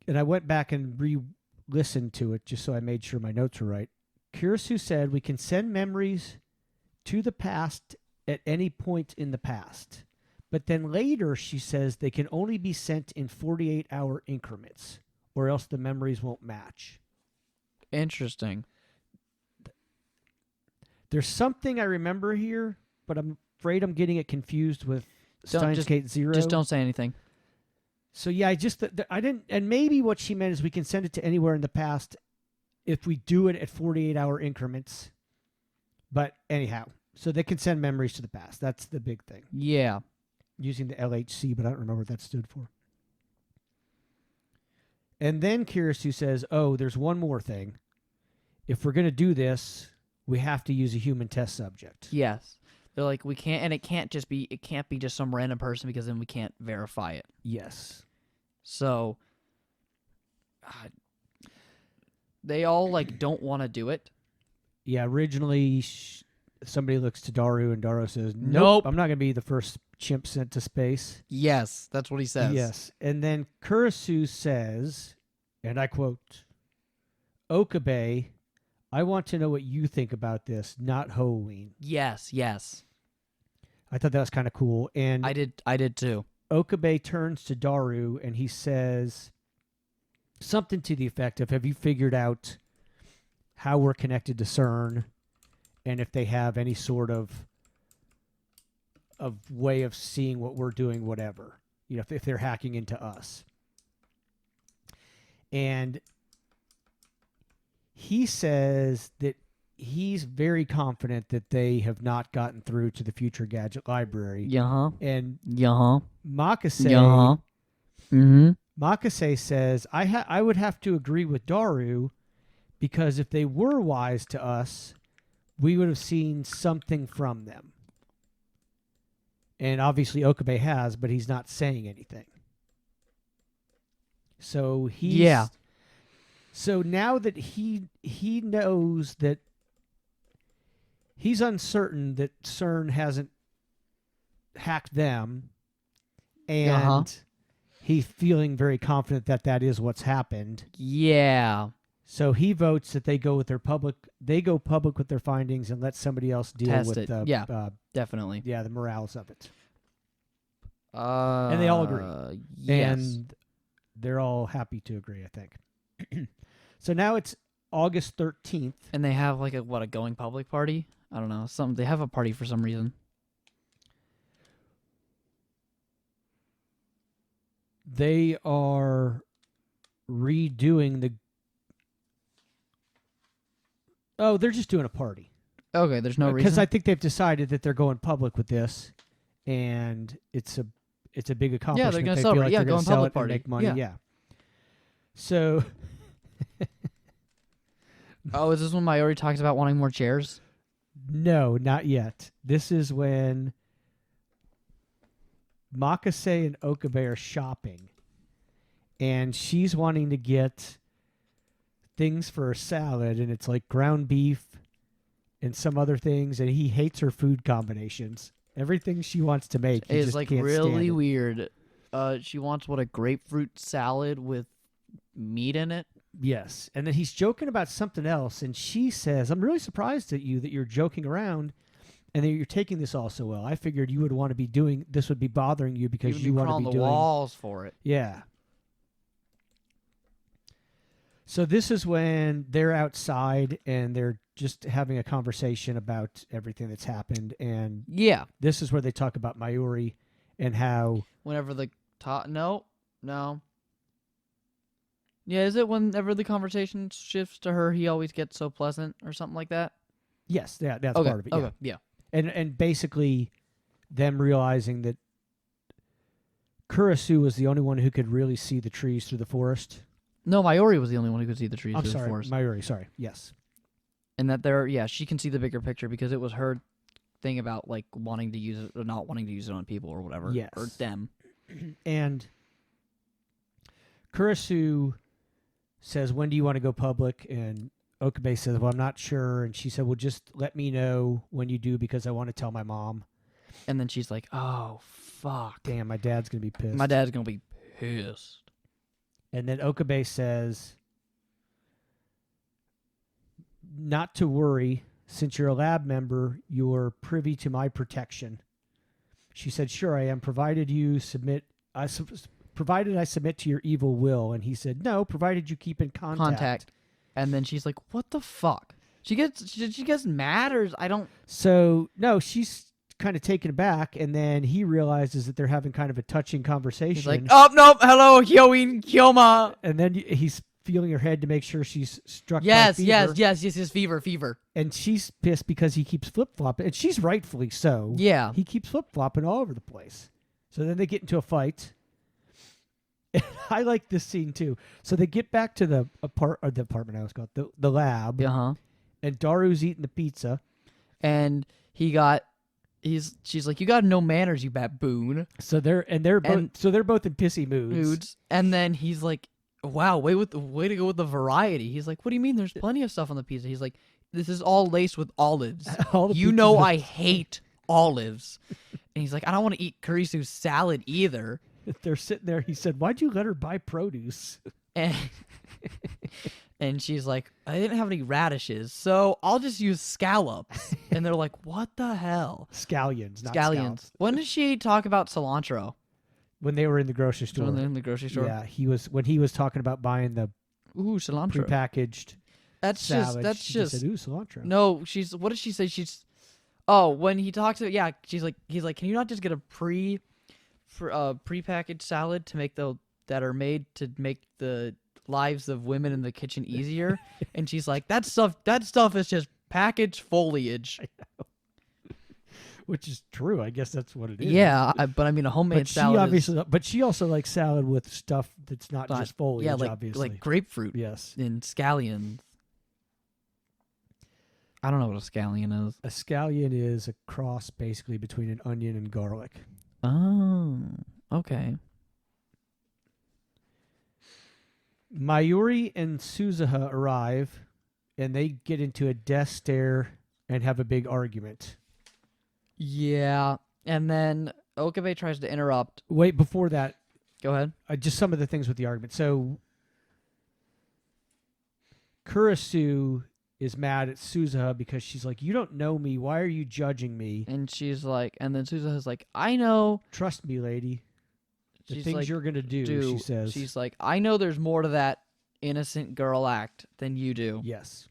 And I went back and re-listened to it just so I made sure my notes were right. Kurisu said we can send memories to the past at any point in the past. But then later she says they can only be sent in 48-hour increments, or else the memories won't match. Interesting. There's something I remember here, but I'm afraid I'm getting it confused with Steins Gate Zero. Just don't say anything. So yeah, I didn't, and maybe what she meant is we can send it to anywhere in the past if we do it at 48-hour increments. But anyhow, so they can send memories to the past. That's the big thing. Yeah. Using the LHC, but I don't remember what that stood for. And then Kurisu says, oh, there's one more thing. If we're going to do this, we have to use a human test subject. Yes. They're like, we can't, and it can't be just some random person, because then we can't verify it. Yes. So they all don't want to do it. Yeah, originally somebody looks to Daru and Daru says, Nope. I'm not going to be the first chimp sent to space. Yes, that's what he says. Yes. And then Kurisu says, and I quote, Okabe, I want to know what you think about this, not Halloween. Yes. I thought that was kind of cool. And I did too. Okabe turns to Daru and he says something to the effect of, have you figured out how we're connected to CERN and if they have any sort of way of seeing what we're doing, whatever, if they're hacking into us. And he says that he's very confident that they have not gotten through to the Future Gadget Library. Yeah. And Yeah. Makase, Yeah. Mm-hmm. Makase says, I would have to agree with Daru, because if they were wise to us, we would have seen something from them. And obviously Okabe has, but he's not saying anything. So So now that he knows that he's uncertain that CERN hasn't hacked them, and he's feeling very confident that that is what's happened. Yeah. So he votes that they go public with their findings and let somebody else deal Test with it. the Definitely. the morals of it. And they all agree. Yes. And they're all happy to agree, I think. So now it's August 13th. And they have a going public party? I don't know. They have a party for some reason. They are redoing the... Oh, they're just doing a party. Okay, there's no reason. Because I think they've decided that they're going public with this, and it's a big accomplishment. Yeah, they're going to They celebrate. feel like they're going gonna sell public it party. and make money. Yeah. Yeah. So... Oh, is this when Mayuri talks about wanting more chairs? No, not yet. This is when Makase and Okabe are shopping, and she's wanting to get things for a salad, and it's like ground beef and some other things, and he hates her food combinations. Everything she wants to make, he It's just like can't really stand it. weird. She wants a grapefruit salad with meat in it. Yes, and then he's joking about something else, and she says, "I'm really surprised at you that you're joking around, and that you're taking this all so well. I figured you would want to be doing this would be bothering you because you want to be the doing walls for it." Yeah. So this is when they're outside and they're just having a conversation about everything that's happened, and Yeah. this is where they talk about Mayuri and how Whenever the no. Yeah, is it whenever the conversation shifts to her, he always gets so pleasant or something like that? yes, that's Okay. part of it. Yeah. Okay. Yeah. And basically them realizing that Kurisu was the only one who could really see the trees through the forest. No, Mayuri was the only one who could see the trees I'm through sorry, the forest. Mayuri, sorry. Yes. And that she can see the bigger picture because it was her thing about like wanting to use it or not wanting to use it on people or whatever. Yes. Or them. And Kurisu says, "When do you want to go public?" And Okabe says, "Well, I'm not sure." And she said, "Well, just let me know when you do because I want to tell my mom." And then she's like, "Oh, fuck. Damn, my dad's going to be pissed. My dad's going to be pissed." And then Okabe says, "Not to worry. Since you're a lab member, you're privy to my protection." She said, "Sure, I am, provided I submit to your evil will." And he said, "No, provided you keep in contact." And then she's like, "What the fuck?" She gets mad or I don't. So, no, she's kind of taken aback, and then he realizes that they're having kind of a touching conversation. He's like, "Oh, no, hello, Hyoin, Kyoma." And then he's feeling her head to make sure she's struck by Yes, fever. yes, fever. And she's pissed because he keeps flip-flopping, and she's rightfully so. Yeah. He keeps flip-flopping all over the place. So then they get into a fight. I like this scene too. So they get back to the apartment, I was called the lab. Uh-huh. And Daru's eating the pizza. And she's like, "You got no manners, you baboon." So they're both in pissy moods. And then he's like, "Wow, way to go with the variety." He's like, "What do you mean? There's plenty of stuff on the pizza." He's like, "This is all laced with olives. You know I hate olives." And he's like, "I don't want to eat Kurisu's salad either." They're sitting there. He said, "Why'd you let her buy produce?" And and she's like, "I didn't have any radishes, so I'll just use scallops." And they're like, "What the hell?" Scallions, not Scallions. scallops. When did she talk about cilantro? When they were in the grocery store. When they're in the grocery store? Yeah, he was talking about buying the Ooh, cilantro. prepackaged That's salad. She just said, "Ooh, cilantro." No, what did she say? When he talks to he's like, "Can you not just get a prepackaged salad to make that are made to make the lives of women in the kitchen easier?" And she's like, that stuff is just packaged foliage." Which is true. I guess that's what it is. Yeah, but I mean a homemade salad. But she also likes salad with stuff that's not just foliage. Yeah, obviously, like grapefruit. Yes, And scallions. I don't know what a scallion is. a scallion is a cross basically between an onion and garlic. Oh, okay. Mayuri and Suzuha arrive, and they get into a death stare and have a big argument. Yeah, and then Okabe tries to interrupt. Wait, before that, Go ahead. just some of the things with the argument. So, Kurisu is mad at Suzuha because she's like, "You don't know me. Why are you judging me?" And she's like, and then Suzuha's like, "I know." "Trust me, lady. The She's things like, you're going to do," she says. She's like, "I know there's more to that innocent girl act than you do." Yes.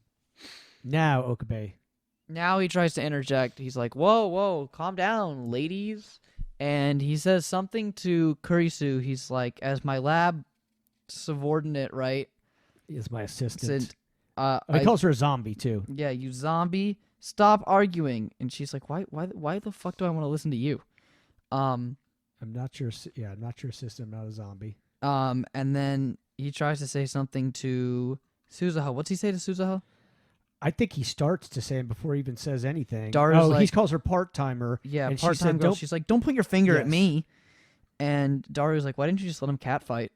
Now, Okabe. Now he tries to interject. He's like, whoa, calm down, ladies." And he says something to Kurisu. He's like, "As my lab subordinate, right?" Is my assistant. Said, he calls her a zombie, too. "Yeah, you zombie, stop arguing." And she's like, why the fuck do I want to listen to you? I'm not your assistant. I'm not a zombie. And then he tries to say something to Suzuha. What's he say to Suzuha? I think he starts to say it before he even says anything. Daru's he calls her part-timer. Yeah, and part-time she said, girl. She's like, don't point your finger at Yes. me. And Daru's like, why didn't you just let him catfight?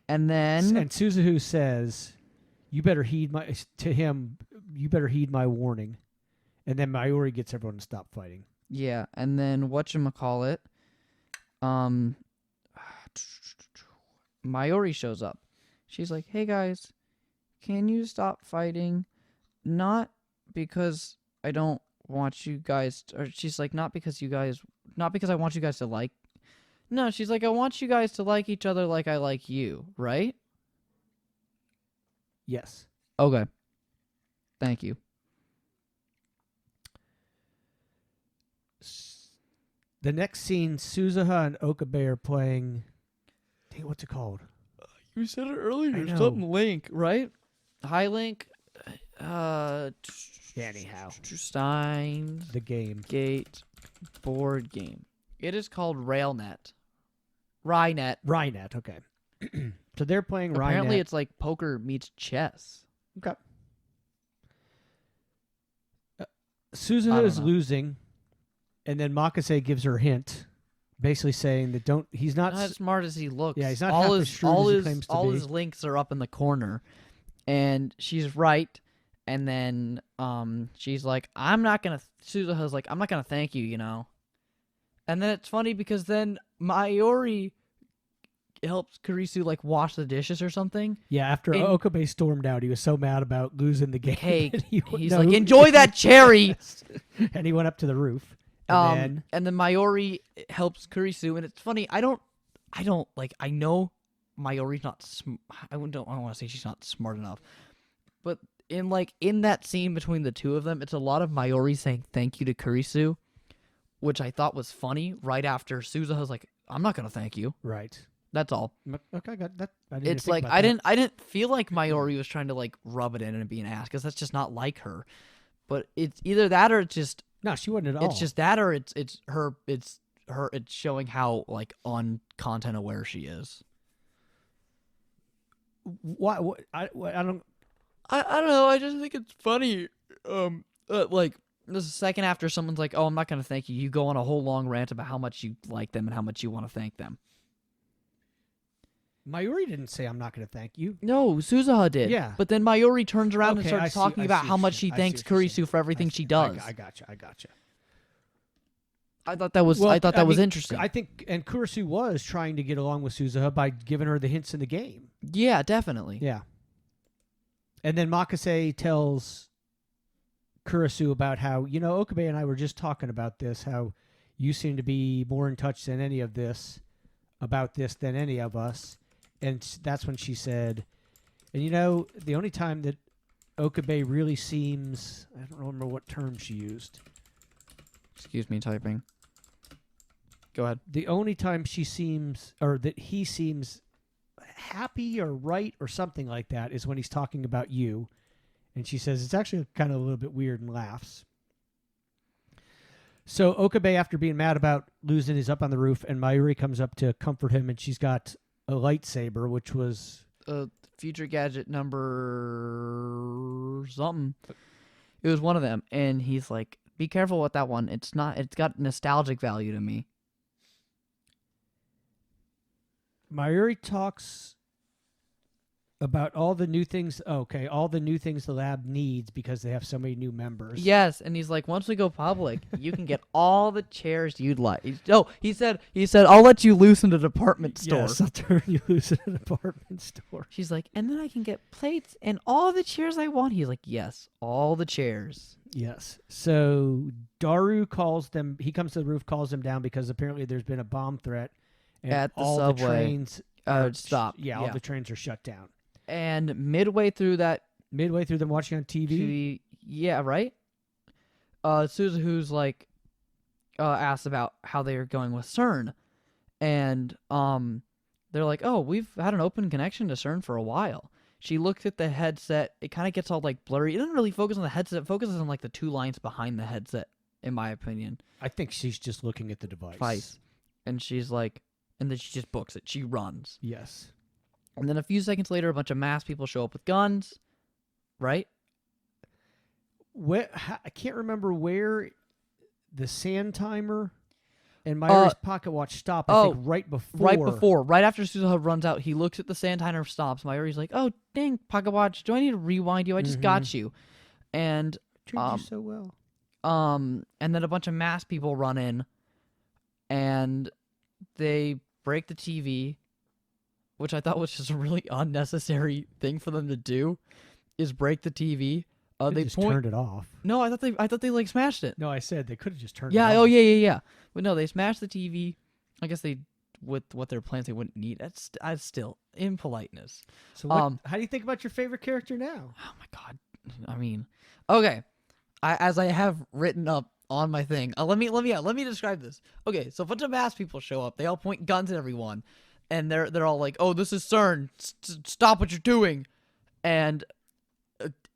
And then... And Suzuhu says, you better heed my warning. And then Mayuri gets everyone to stop fighting. Yeah, and then whatchamacallit, Mayuri shows up. She's like, hey guys, can you stop fighting? Not because I don't want you guys, or she's like, not because I want you guys to like. No, she's like, I want you guys to like each other like I like you, right? Yes. Okay. Thank you. The next scene, Suzuha and Okabe are playing. Dang, what's it called? You said it earlier. I know. Something Link, right? High Link. Anyhow, Steins the game. Gate board game. It is called RailNet. Rynet. Okay. So they're playing Rynet. Apparently, it's like poker meets chess. Okay. I Suzuha don't is know. losing, and then Makase gives her a hint, basically saying that he's not. Not as smart as he looks. Yeah, he's not half as shrewd as he claims to all be. his links are up in the corner, and she's right. And then she's like, Suzuha's like, I'm not gonna thank you, you know. And then it's funny because then Mayuri helps Kurisu like wash the dishes or something. Yeah, after And- Okabe stormed out, he was so mad about losing the game. Cake. that He's no, like, enjoy that cherry. And he went up to the roof. And And then Mayuri helps Kurisu, and it's funny. I know Mayuri's not. I don't want to say she's not smart enough, but in that scene between the two of them, it's a lot of Mayuri saying thank you to Kurisu, which I thought was funny. Right after Suzuha's like, I'm not gonna thank you. right. That's all. Okay, I got that. I didn't It's think like about I that. didn't feel like Mayuri was trying to like rub it in and be an ass, because that's just not like her. But it's either that or it's just. No, she wasn't at all. It's just that, or it's showing how like content aware she is. Why? I don't. I don't know. I just think it's funny. Like this is a second after someone's like, "Oh, I'm not gonna thank you." You go on a whole long rant about how much you like them and how much you want to thank them. Mayuri didn't say I'm not going to thank you. No, Suzuha did. Yeah. But then Mayuri turns around and Okay, starts I see- talking I about see how what much you- she I see thanks what you're Kurisu saying. for everything she does. I gotcha. I thought that was Well, I thought that was mean, interesting. I think, and Kurisu was trying to get along with Suzuha by giving her the hints in the game. Yeah, definitely. Yeah. And then Makase tells Kurisu about how, Okabe and I were just talking about this, how you seem to be more in touch than any of this, about this than any of us. And that's when she said, and the only time that Okabe really seems, I don't remember what term she used. Excuse me, typing. Go ahead. The only time she seems, or that he seems happy or right or something like that, is when he's talking about you. And she says it's actually kind of a little bit weird and laughs. So Okabe, after being mad about losing, is up on the roof, and Mayuri comes up to comfort him, and she's got a lightsaber, which was Future gadget number something. It was one of them, and he's like, "Be careful with that one. It's got nostalgic value to me." Mayuri talks about all the new things. All the new things the lab needs because they have so many new members. Yes, and he's like, once we go public, you can get all the chairs you'd like. Oh, he said, I'll let you loose in a department store. Yes, I'll turn you loose in a department store. She's like, and then I can get plates and all the chairs I want. He's like, yes, all the chairs. Yes. So Daru calls them. He comes to the roof, calls them down because apparently there's been a bomb threat. And At the all subway. the trains Stop. Yeah, all the trains are shut down. And midway through that Midway through them watching on TV. yeah, right? Suzuhu's like asked about how they're going with CERN. And they're like, "Oh, we've had an open connection to CERN for a while." She looks at the headset. It kind of gets all like blurry. It doesn't really focus on the headset. It focuses on like the two lines behind the headset, in my opinion. I think she's just looking at the device. And she's like, and then she just books it. She runs. Yes. And then a few seconds later, a bunch of masked people show up with guns, right? I can't remember where the sand timer and Mayuri's pocket watch stop. I think right before. Right after Suzuha runs out, he looks at the sand timer, stops. Mayuri's like, "Oh, dang, pocket watch. Do I need to rewind you? I just got you." And treated you so well. And then a bunch of masked people run in, and they break the TV, which I thought was just a really unnecessary thing for them to do, is break the TV. They just turned it off. No, I thought they like smashed it. No, I said they could have just turned it off. Yeah, oh yeah. But no, they smashed the TV. I guess they, with what their plans, they wouldn't need. That's still impoliteness. So how do you think about your favorite character now? Oh my god. I mean, okay. As I have written up on my thing, let me describe this. Okay, so a bunch of masked people show up. They all point guns at everyone, and they're all like, "Oh, this is CERN. Stop what you're doing," and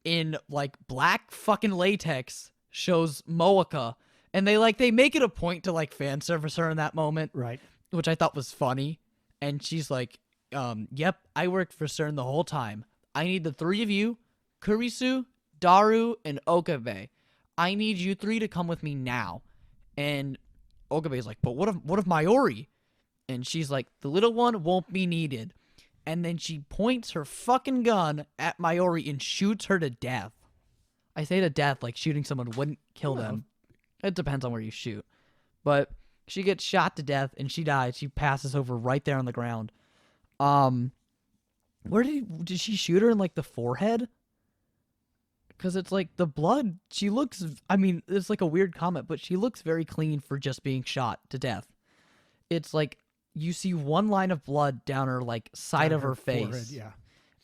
in like black fucking latex shows Moeka, and they make it a point to like fan service her in that moment, right? Which I thought was funny. And she's like, "Yep, I worked for CERN the whole time. I need the three of you, Kurisu, Daru, and Okabe. I need you three to come with me now." And Okabe's like, "But what if Mayuri?" And she's like, "The little one won't be needed." And then she points her fucking gun at Mayuri and shoots her to death. I say to death like shooting someone wouldn't kill them. It depends on where you shoot. But she gets shot to death and she dies. She passes over right there on the ground. Where did she shoot her in like the forehead? Because it's like the blood, she looks, I mean, it's like a weird comment, but she looks very clean for just being shot to death. It's like, you see one line of blood down her, like, side of her face. Forehead, yeah.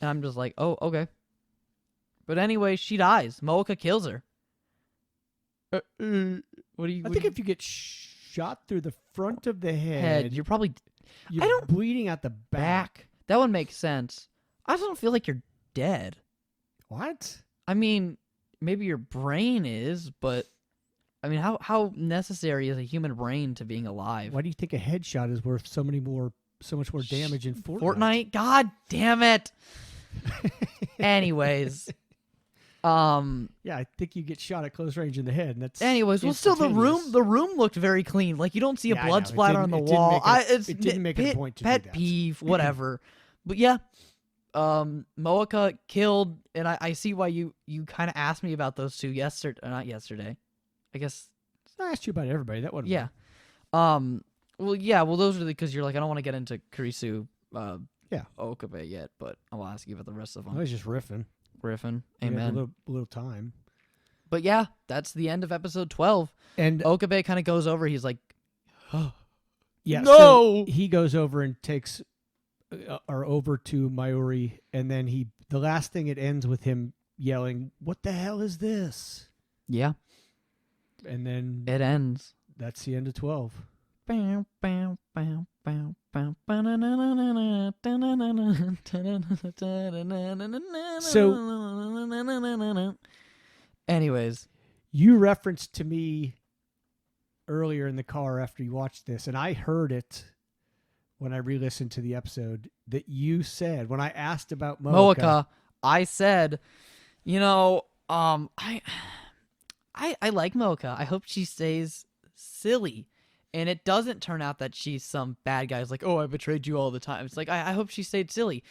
And I'm just like, oh, okay. But anyway, she dies. Moeka kills her. What do you... I think if you get shot through the front of the head, you're probably... You're bleeding out the back. That would make sense. I just don't feel like you're dead. What? I mean, maybe your brain is, but I mean, how necessary is a human brain to being alive? Why do you think a headshot is worth so much more damage in Fortnite? Fortnite? God damn it. Anyways. Yeah, I think you get shot at close range in the head, and that's anyways, well, still the room looked very clean. Like, you don't see a blood splatter on the wall. It didn't make a point to do that. Pet peeve, whatever. But yeah. Moeka killed, and I see why you kind of asked me about those two not yesterday. I guess I asked you about everybody. That would well, those are because you're like, I don't want to get into Kurisu, Okabe yet, but I'll ask you about the rest of them. I was just riffing. Amen. A little time. But yeah, that's the end of episode 12. And Okabe kind of goes over. He's like, yeah, no. So he goes over and takes. Over to Mayuri, and then the last thing, it ends with him yelling, "What the hell is this?" Yeah. And then it ends. That's the end of 12. So, anyways, you referenced to me earlier in the car after you watched this, and I heard it when I re-listened to the episode, that you said, when I asked about Moeka, I said, I like Moeka. I hope she stays silly. And it doesn't turn out that she's some bad guy who's like, "Oh, I betrayed you all the time." It's like, I hope she stayed silly.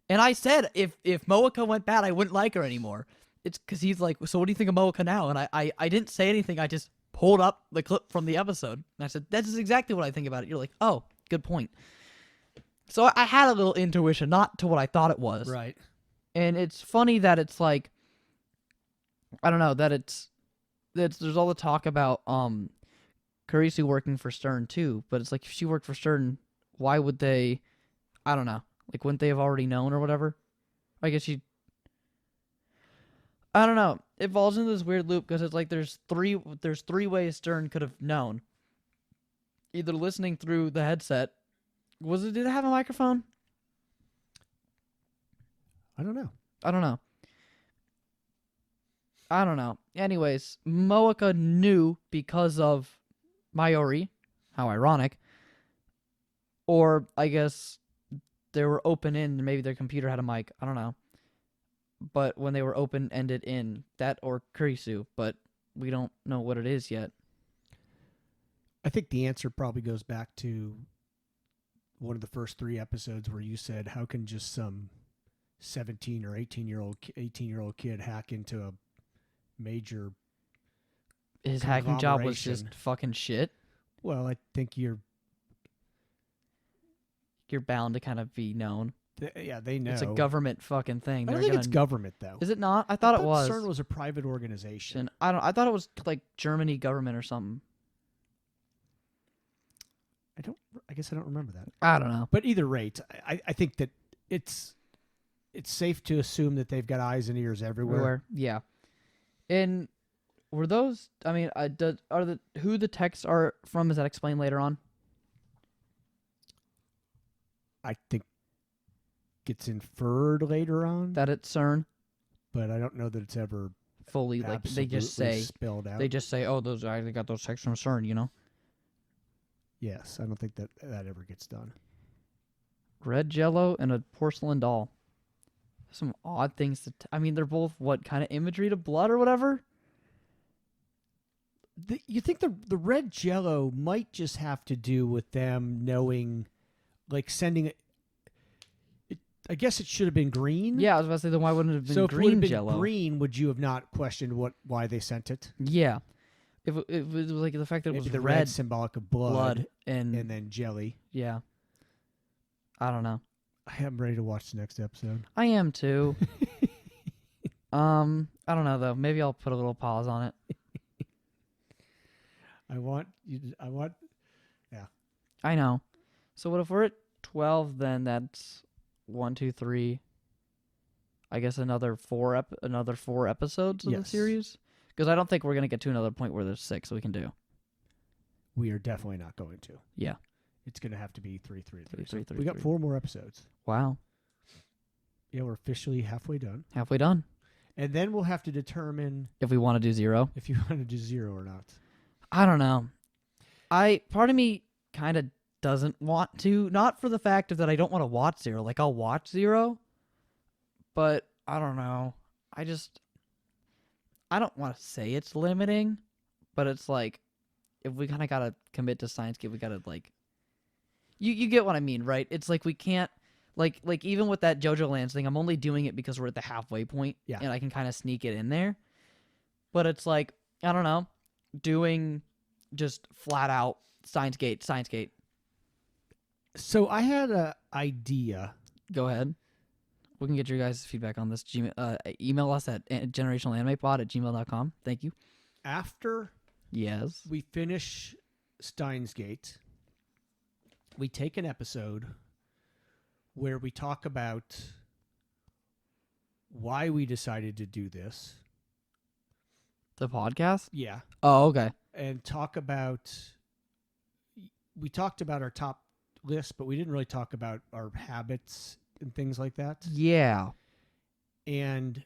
And I said, if Moeka went bad, I wouldn't like her anymore. It's because he's like, "So what do you think of Moeka now?" And I didn't say anything. I just pulled up the clip from the episode. And I said, "That's exactly what I think about it." You're like, "Oh, good point." So I had a little intuition, not to what I thought it was. Right. And it's funny that it's like, I don't know, that there's all the talk about Kurisu working for Stern too, but it's like, if she worked for Stern, why would they, I don't know, like, wouldn't they have already known or whatever? I guess I don't know. It falls into this weird loop because it's like there's three ways Stern could have known. Either listening through the headset. Did it have a microphone? I don't know. Anyways, Moeka knew because of Mayuri. How ironic. Or I guess they were open in and maybe their computer had a mic. I don't know. but when they were open-ended in that or Kurisu, but we don't know what it is yet. I think the answer probably goes back to one of the first 3 episodes where you said, how can just some 17 or 18-year-old kid hack into a major His hacking job was conglomeration? just fucking shit. Well, I think You're bound to kind of be known. they know. It's a government fucking thing. I don't think it's government, though. Is it not? I thought it was. CERN was a private organization. I thought it was like Germany government or something. I guess I don't remember that. I don't know. But either rate, I think that it's safe to assume that they've got eyes and ears everywhere. Yeah. And were those? I mean, who the texts are from? Is that explained later on? I think it's inferred later on, That it's CERN but I don't know that it's ever fully like they just say spelled out. they just say, oh, I got those texts from CERN, you know. Yes, I don't think that ever gets done. Red Jello and a porcelain doll. Some odd things I mean, they're both what kind of imagery to blood or whatever. You think the red Jello might just have to do with them knowing, like sending it. I guess it should have been green. Yeah, I was about to say, then why wouldn't it have been so green if it would have been Jello? green, would you have not questioned why they sent it? Yeah. If it was like the fact that Maybe it was the red symbolic of blood and then jelly. yeah. I don't know. I am ready to watch the next episode. I am too. I don't know though. Maybe I'll put a little pause on it. I know. So what if we're at 12? Then that's 1, 2, 3. I guess another 4 episodes of the Yes. series. Because I don't think we're gonna get to another point where there's 6 we can do. We are definitely not going to. Yeah. It's going to have to be 3, 3, 3. 3, 3, We got 3. 4 more episodes. Wow. Yeah, we're officially halfway done. Halfway done. And then we'll have to determine If we want to do 0. if you want to do 0 or not. I don't know. Part of me kind of doesn't want to, not for the fact of that I don't want to watch 0. Like I'll watch 0, but I don't know. I don't want to say it's limiting, but it's like if we kind of got to commit to Steins Gate, we got to like you get what I mean, right? It's like we can't like even with that JoJo Lands thing, I'm only doing it because we're at the halfway point, Yeah. and I can kind of sneak it in there. But it's like, I don't know, doing just flat out Steins Gate. So I had an idea. Go ahead. We can get your guys' feedback on this. Email us at generationalanimepod@gmail.com. Thank you. After Yes. we finish Steins Gate, we take an episode where we talk about why we decided to do this. The podcast? Yeah. Oh, okay. And we talked about our top list, but we didn't really talk about our habits and things like that. Yeah. And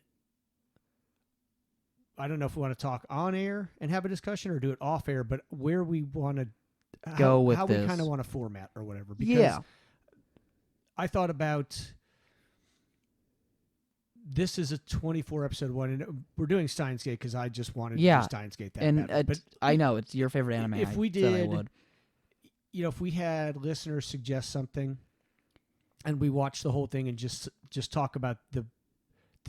I don't know if we want to talk on air and have a discussion or do it off air, but where we want to Go with how this. we kind of want to format or whatever. Because Yeah. I thought about this is a 24 episode one, and we're doing Steins Gate because I just wanted to do Steins Gate that And bad. But I know it's your favorite anime. if we said I did, would. if we had listeners suggest something, and we watch the whole thing and just talk about the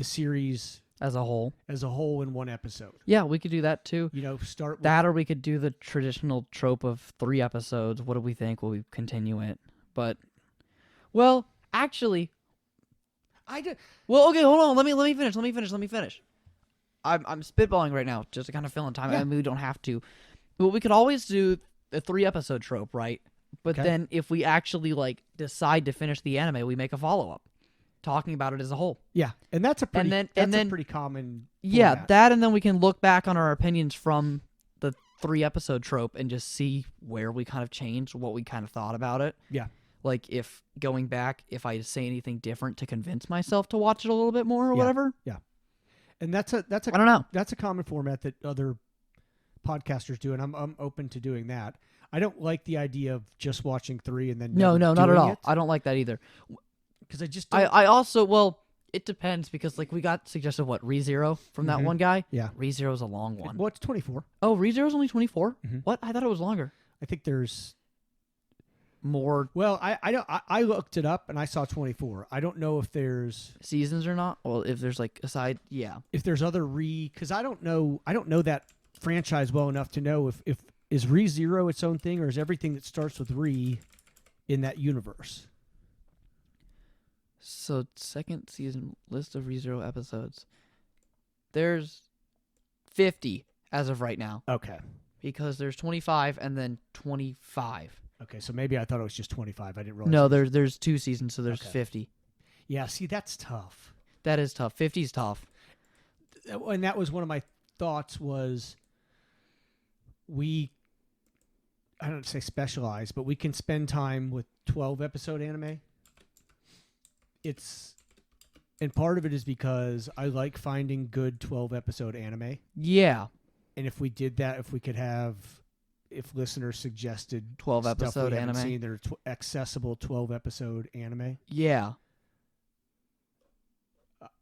series As a whole. in one episode. Yeah, we could do that too. Start with That, or we could do the traditional trope of 3 episodes. What do we think? Will we continue it? But, well, actually, well, okay, hold on. Let me finish. I'm spitballing right now, just to kind of fill in time. Yeah. I mean, we don't have to. Well, we could always do a 3 episode trope, right? But Okay. then if we actually decide to finish the anime, we make a follow up, talking about it as a whole. Yeah, and that's a pretty then a pretty common Yeah, format. that, and then we can look back on our opinions from the 3 episode trope and just see where we kind of changed, what we kind of thought about it. Yeah. Like if going back, if I say anything different to convince myself to watch it a little bit more or whatever. Yeah. And that's a I don't know. That's a common format that other podcasters do, and I'm open to doing that. I don't like the idea of just watching 3 and then No, never not at doing all. it, I don't like that either. because I just I also, well, It depends because like we got suggested ReZero from that one guy. Yeah. ReZero's a long one. Well, it's 24. Oh, ReZero's only 24? Mhm. What? I thought it was longer. I think there's More Well, I looked it up and I saw 24. I don't know if there's seasons or not. Well, if there's like aside, yeah. if there's other because I don't know that franchise well enough to know if is ReZero its own thing or is everything that starts with in that universe. So second season list of ReZero episodes. There's 50 as of right now Okay. because there's 25 and then 25. Okay, so maybe I thought it was just 25. I didn't realize. No, it was- there's 2 seasons, so there's Okay. 50. Yeah, see, that's tough. That is tough. 50's tough. And that was one of my thoughts was I don't say specialize, but we can spend time with 12 episode anime. And part of it is because I like finding good 12 episode anime. Yeah. And if we did that, if listeners suggested 12 stuff episode we haven't anime. seen that are accessible 12 episode anime, Yeah.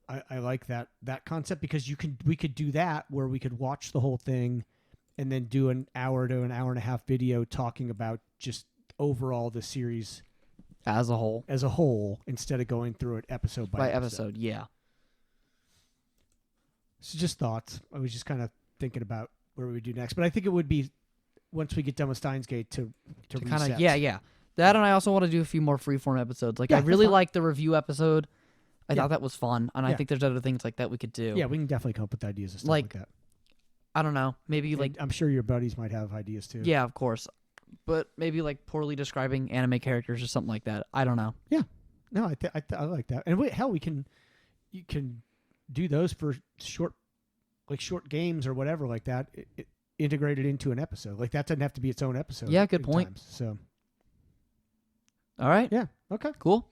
I like that concept because we could do that where we could watch the whole thing and then do an hour to an hour and a half video talking about just overall the series As a whole. instead of going through it episode by episode. Yeah. So just thoughts. I was just kind of thinking about where we would do next, but I think it would be once we get done with Steins Gate to Kind of, reset. yeah. That, and I also want to do a few more freeform episodes. Like, Yeah, I really that's fine. liked the review episode. I Yeah. thought that was fun, and I Yeah. think there's other things like that we could do. Yeah, we can definitely come up with ideas and stuff like that. I don't know. Maybe And like, I'm sure your buddies might have ideas too. yeah, of course. But maybe like poorly describing anime characters or something like that. I don't know. No, I like that. And you can do those for short games or whatever like that. Integrated into an episode. Like that doesn't have to be its own episode. Yeah, good at point. times. So All right. yeah, okay. Cool.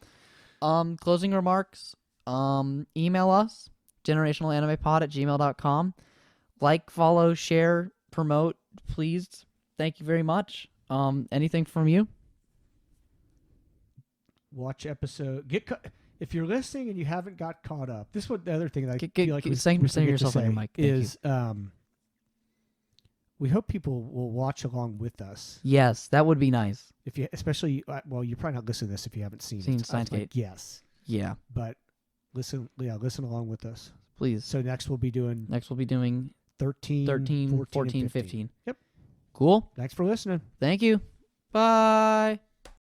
Closing remarks. Email us, generationalanimepod@gmail.com. Like, follow, share, promote, please. Thank you very much. Anything from you? Watch episode. If you're listening and you haven't got caught up, this is what the other thing that I Get- feel like send we forget yourself to on your say mic. Thank is we hope people will watch along with us. Yes, that would be nice. If you, especially, you're probably not listening to this if you haven't seen it. Steins Gate. Yes, Yeah, but listen along with us. please. So next we'll be doing Next we'll be doing 13, 13, 14, 14, and 15. Yep. Cool. Thanks for listening. Thank you. Bye.